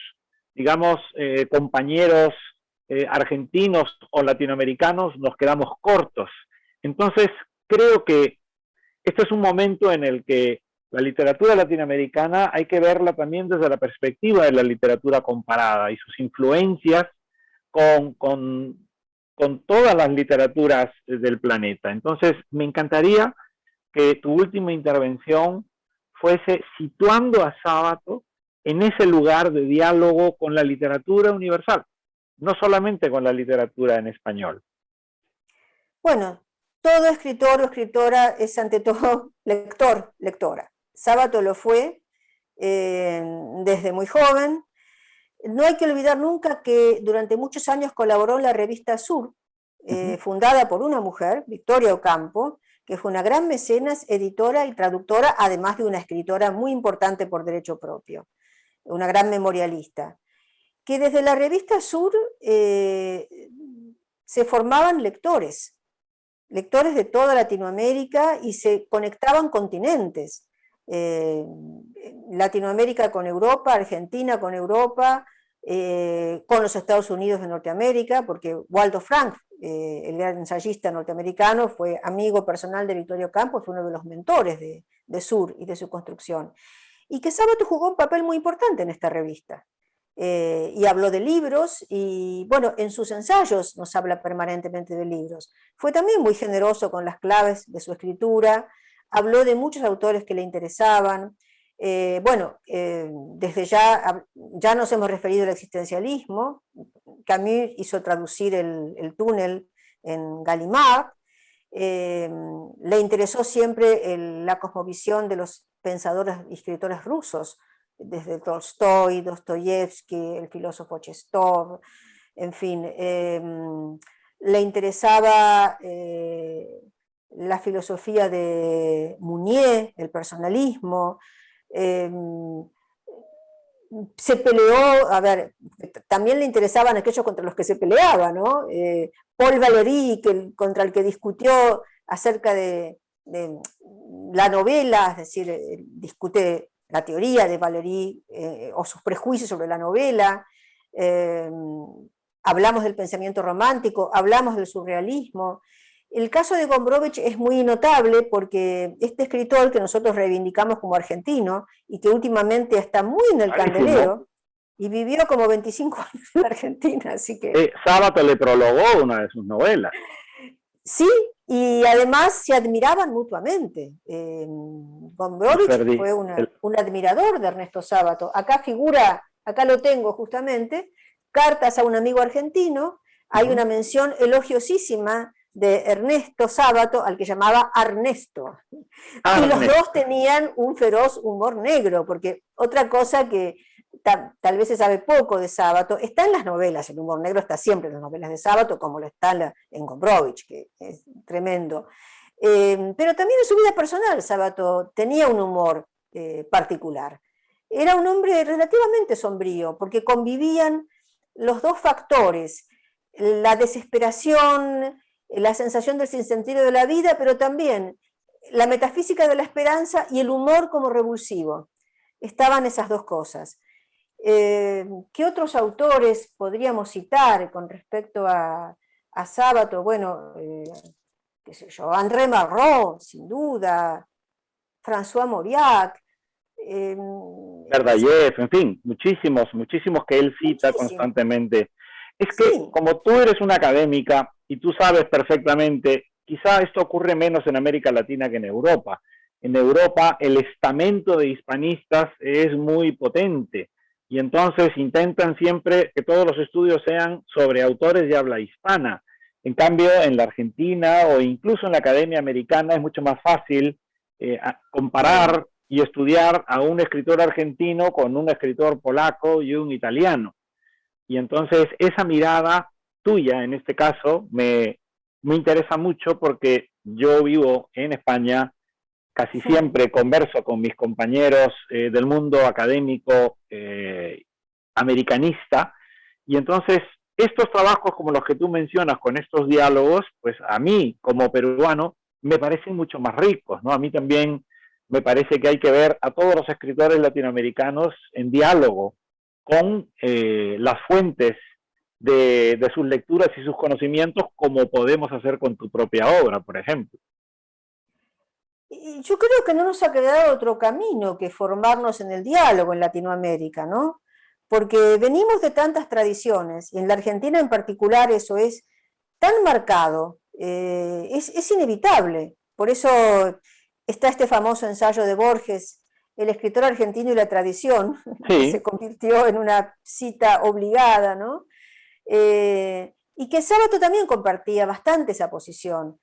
digamos, compañeros argentinos o latinoamericanos, nos quedamos cortos. Entonces, creo que este es un momento en el que la literatura latinoamericana hay que verla también desde la perspectiva de la literatura comparada y sus influencias con todas las literaturas del planeta. Entonces, me encantaría que tu última intervención fuese situando a Sábato en ese lugar de diálogo con la literatura universal, no solamente con la literatura en español? Bueno, todo escritor o escritora es ante todo lector, lectora. Sábato lo fue desde muy joven. No hay que olvidar nunca que durante muchos años colaboró en la revista Sur, fundada por una mujer, Victoria Ocampo, que fue una gran mecenas, editora y traductora, además de una escritora muy importante por derecho propio, una gran memorialista, que desde la revista Sur se formaban lectores de toda Latinoamérica y se conectaban continentes. Latinoamérica con Europa, Argentina con Europa, con los Estados Unidos de Norteamérica, porque Waldo Frank, el gran ensayista norteamericano, fue amigo personal de Victoria Ocampo, fue uno de los mentores de Sur y de su construcción. Y que Sábato jugó un papel muy importante en esta revista. Y habló de libros, y bueno, en sus ensayos nos habla permanentemente de libros. Fue también muy generoso con las claves de su escritura, habló de muchos autores que le interesaban. Desde ya nos hemos referido al existencialismo. Camus hizo traducir el túnel en Gallimard. Le interesó siempre la cosmovisión de los pensadores y escritores rusos, desde Tolstoy, Dostoyevsky, el filósofo Chestov, en fin. Le interesaba la filosofía de Mounier, el personalismo. Se peleó, también le interesaban aquellos contra los que se peleaba, ¿no? Paul Valéry, contra el que discutió acerca de la novela, es decir, discute la teoría de Valéry o sus prejuicios sobre la novela. Hablamos del pensamiento romántico, hablamos del surrealismo. El caso de Gombrowicz es muy notable porque este escritor que nosotros reivindicamos como argentino y que últimamente está muy en el candelero y vivió como 25 años en la Argentina, así que... Sábato le prologó una de sus novelas. Sí, y además se admiraban mutuamente. Gombrowicz fue un admirador de Ernesto Sábato. Acá lo tengo justamente, cartas a un amigo argentino, hay una mención elogiosísima de Ernesto Sábato, al que llamaba Arnesto. Y los dos tenían un feroz humor negro, porque otra cosa que tal vez se sabe poco de Sábato, está en las novelas, el humor negro está siempre en las novelas de Sábato, como lo está en Gombrowicz, que es tremendo. Pero también en su vida personal, Sábato tenía un humor particular. Era un hombre relativamente sombrío, porque convivían los dos factores, la desesperación, la sensación del sinsentido de la vida, pero también la metafísica de la esperanza y el humor como revulsivo. Estaban esas dos cosas. ¿Qué otros autores podríamos citar con respecto a Sábato? Bueno, qué sé yo, André Malraux, sin duda, François Mauriac, Verdayev, en fin, muchísimos que él cita constantemente. Es que sí, como tú eres una académica y tú sabes perfectamente, quizá esto ocurre menos en América Latina que en Europa. En Europa el estamento de hispanistas es muy potente y entonces intentan siempre que todos los estudios sean sobre autores de habla hispana. En cambio, en la Argentina o incluso en la Academia Americana es mucho más fácil comparar y estudiar a un escritor argentino con un escritor polaco y un italiano. Y entonces esa mirada tuya, en este caso, me interesa mucho porque yo vivo en España, casi siempre converso con mis compañeros del mundo académico americanista, y entonces estos trabajos como los que tú mencionas con estos diálogos, pues a mí como peruano me parecen mucho más ricos, ¿no? A mí también me parece que hay que ver a todos los escritores latinoamericanos en diálogo con las fuentes de sus lecturas y sus conocimientos, como podemos hacer con tu propia obra, por ejemplo. Yo creo que no nos ha quedado otro camino que formarnos en el diálogo en Latinoamérica, ¿no? Porque venimos de tantas tradiciones, y en la Argentina en particular eso es tan marcado, es inevitable. Por eso está este famoso ensayo de Borges, El escritor argentino y la tradición, que Sí, se convirtió en una cita obligada, ¿no? Y que Sábato también compartía bastante esa posición.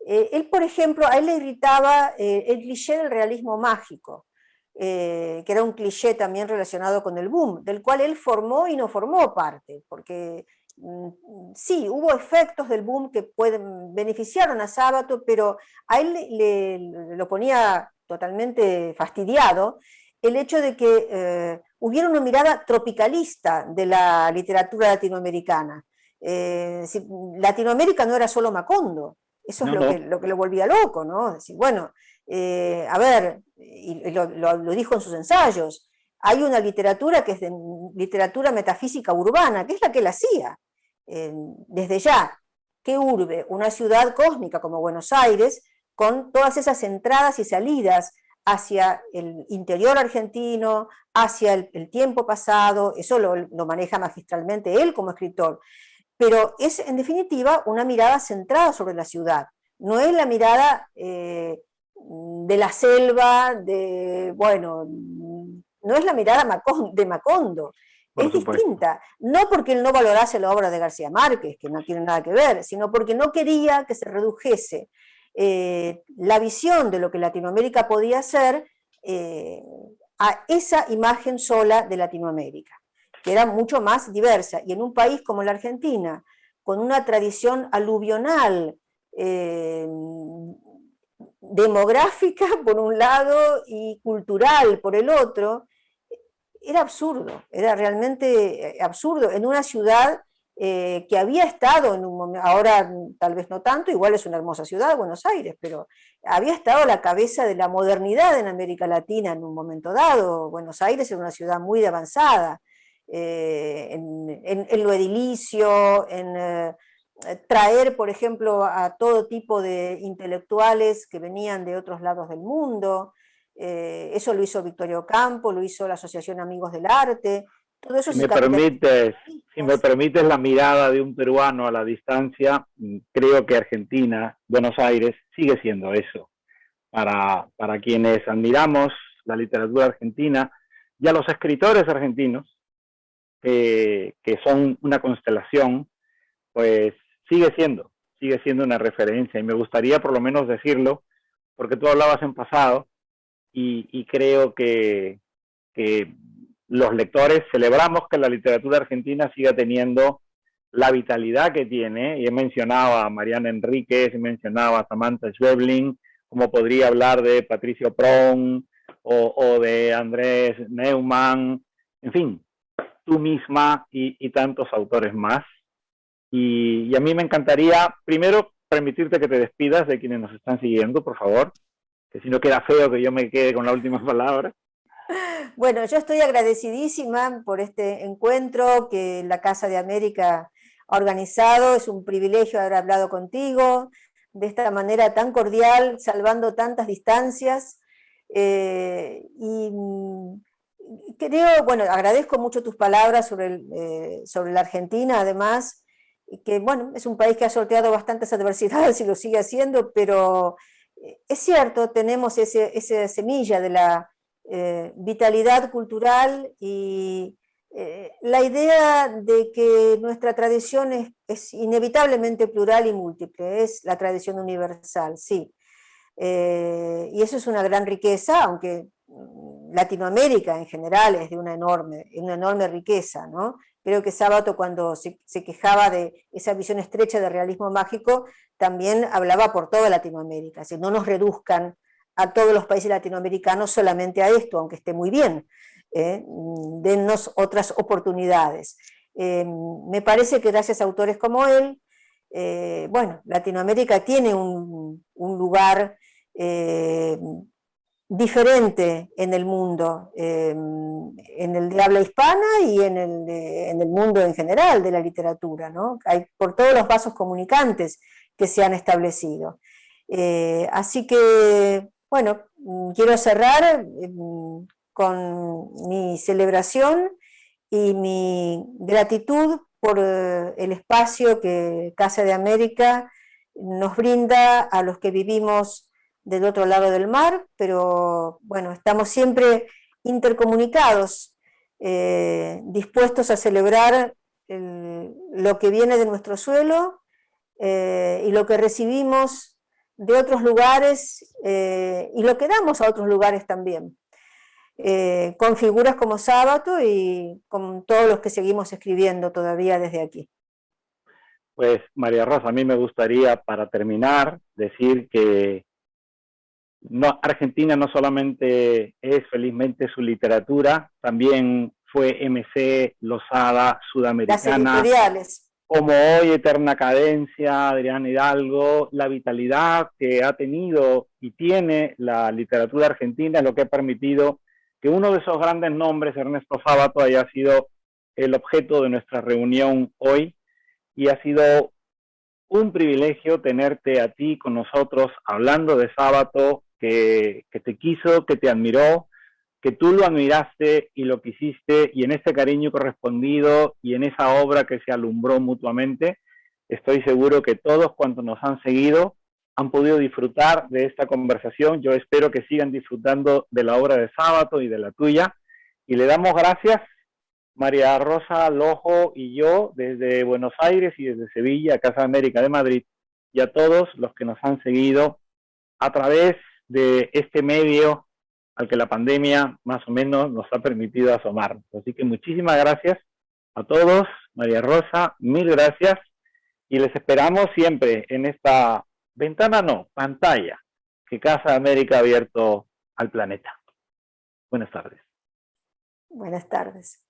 Él, por ejemplo, a él le irritaba el cliché del realismo mágico, que era un cliché también relacionado con el boom, del cual él formó y no formó parte, porque sí, hubo efectos del boom que beneficiaron a Sábato, pero a él lo ponía totalmente fastidiado el hecho de que hubiera una mirada tropicalista de la literatura latinoamericana. Si, Latinoamérica no era solo Macondo, eso es no, no, lo que lo volvía loco, ¿no? Decir, bueno, a ver, y lo dijo en sus ensayos, hay una literatura que es de literatura metafísica urbana, que es la que él hacía. Desde ya, ¿qué urbe? Una ciudad cósmica como Buenos Aires, con todas esas entradas y salidas hacia el interior argentino, hacia el tiempo pasado, eso lo maneja magistralmente él como escritor, pero es en definitiva una mirada centrada sobre la ciudad, no es la mirada de la selva, bueno, no es la mirada de Macondo, por es supuesto. distinta, no porque él no valorase la obra de García Márquez, que no tiene nada que ver, sino porque no quería que se redujese la visión de lo que Latinoamérica podía ser a esa imagen sola de Latinoamérica, que era mucho más diversa. Y en un país como la Argentina, con una tradición aluvional, demográfica por un lado y cultural por el otro, era absurdo, era realmente absurdo. En una ciudad que había estado en un momento, ahora tal vez no tanto, igual es una hermosa ciudad, Buenos Aires, pero había estado a la cabeza de la modernidad en América Latina en un momento dado. Buenos Aires era una ciudad muy avanzada en lo edilicio, en traer, por ejemplo, a todo tipo de intelectuales que venían de otros lados del mundo. Eso lo hizo Victorio Campo, lo hizo la Asociación Amigos del Arte, todo eso Si se me capitalizó. permites, si me permites la mirada de un peruano a la distancia, creo que Argentina, Buenos Aires, sigue siendo eso. Para quienes admiramos la literatura argentina y a los escritores argentinos, que son una constelación, pues sigue siendo una referencia. Y me gustaría por lo menos decirlo, porque tú hablabas en pasado y creo que los lectores celebramos que la literatura argentina siga teniendo la vitalidad que tiene, y he mencionado a Mariana Enríquez, he mencionado a Samantha Schweblin, como podría hablar de Patricio Pron o de Andrés Neumann, en fin, tú misma y tantos autores más. Y a mí me encantaría, primero, permitirte que te despidas de quienes nos están siguiendo, por favor, que si no queda feo que yo me quede con la última palabra. Bueno, yo estoy agradecidísima por este encuentro que la Casa de América ha organizado. Es un privilegio haber hablado contigo de esta manera tan cordial, salvando tantas distancias. Y creo, bueno, agradezco mucho tus palabras sobre la Argentina, además, que bueno, es un país que ha sorteado bastantes adversidades y lo sigue haciendo, pero es cierto, tenemos esa semilla de la vitalidad cultural y la idea de que nuestra tradición es inevitablemente plural y múltiple, es la tradición universal, sí. Y eso es una gran riqueza, aunque Latinoamérica en general es de una enorme riqueza, ¿no? Creo que Sábato, cuando se quejaba de esa visión estrecha de realismo mágico, también hablaba por toda Latinoamérica, es decir, no nos reduzcan a todos los países latinoamericanos solamente a esto, aunque esté muy bien, dennos otras oportunidades. Me parece que gracias a autores como él, bueno, Latinoamérica tiene un lugar eh, diferente en el mundo, en el de habla hispana y en el mundo en general de la literatura, ¿no? Hay por todos los vasos comunicantes que se han establecido. Así que, bueno, quiero cerrar con mi celebración y mi gratitud por el espacio que Casa de América nos brinda a los que vivimos del otro lado del mar, pero bueno, estamos siempre intercomunicados, dispuestos a celebrar lo que viene de nuestro suelo y lo que recibimos de otros lugares y lo que damos a otros lugares también. Con figuras como Sábato y con todos los que seguimos escribiendo todavía desde aquí. Pues María Rosa, a mí me gustaría, para terminar, decir que no, Argentina no solamente es felizmente su literatura, también fue MC, Losada, Las Sudamericana, editoriales. como hoy Eterna Cadencia, Adrián Hidalgo, la vitalidad que ha tenido y tiene la literatura argentina es lo que ha permitido que uno de esos grandes nombres, Ernesto Sábato, haya sido el objeto de nuestra reunión hoy, y ha sido un privilegio tenerte a ti con nosotros hablando de Sábato, que te quiso, que te admiró, que tú lo admiraste y lo quisiste, y en ese cariño correspondido y en esa obra que se alumbró mutuamente, estoy seguro que todos cuantos nos han seguido han podido disfrutar de esta conversación. Yo espero que sigan disfrutando de la obra de Sábato y de la tuya, y le damos gracias, María Rosa Lojo y yo, desde Buenos Aires y desde Sevilla, Casa América de Madrid, y a todos los que nos han seguido a través de este medio al que la pandemia más o menos nos ha permitido asomarnos. Así que muchísimas gracias a todos. María Rosa, mil gracias, y les esperamos siempre en esta ventana, no, pantalla, que Casa América ha abierto al planeta. Buenas tardes. Buenas tardes.